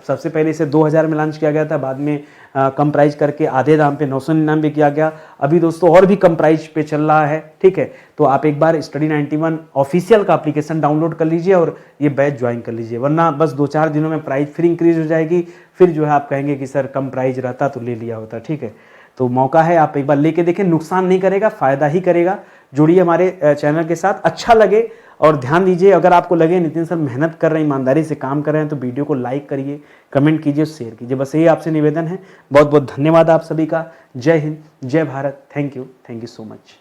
सबसे पहले इसे 2000 में लॉन्च किया गया था, बाद में कम प्राइस करके आधे दाम पे 999 किया गया। अभी दोस्तों और भी कम प्राइस पे चल रहा है। ठीक है, तो आप एक बार स्टडी 91 ऑफिशियल का एप्लीकेशन डाउनलोड कर लीजिए और ये बैच ज्वाइन कर लीजिए, वरना बस 2-4 दिनों में प्राइस फिर इंक्रीज हो जाएगी, फिर जो है आप कहेंगे कि सर कम प्राइस रहता तो ले लिया होता। ठीक है, तो मौका है, आप एक बार लेके देखें, नुकसान नहीं करेगा, फायदा ही करेगा। जुड़िए हमारे चैनल के साथ, अच्छा लगे और ध्यान दीजिए। अगर आपको लगे नितिन सर मेहनत कर रहे हैं, ईमानदारी से काम कर रहे हैं, तो वीडियो को लाइक करिए, कमेंट कीजिए, शेयर कीजिए। बस यही आपसे निवेदन है। बहुत बहुत धन्यवाद आप सभी का। जय हिंद, जय Bharat. Thank you so much.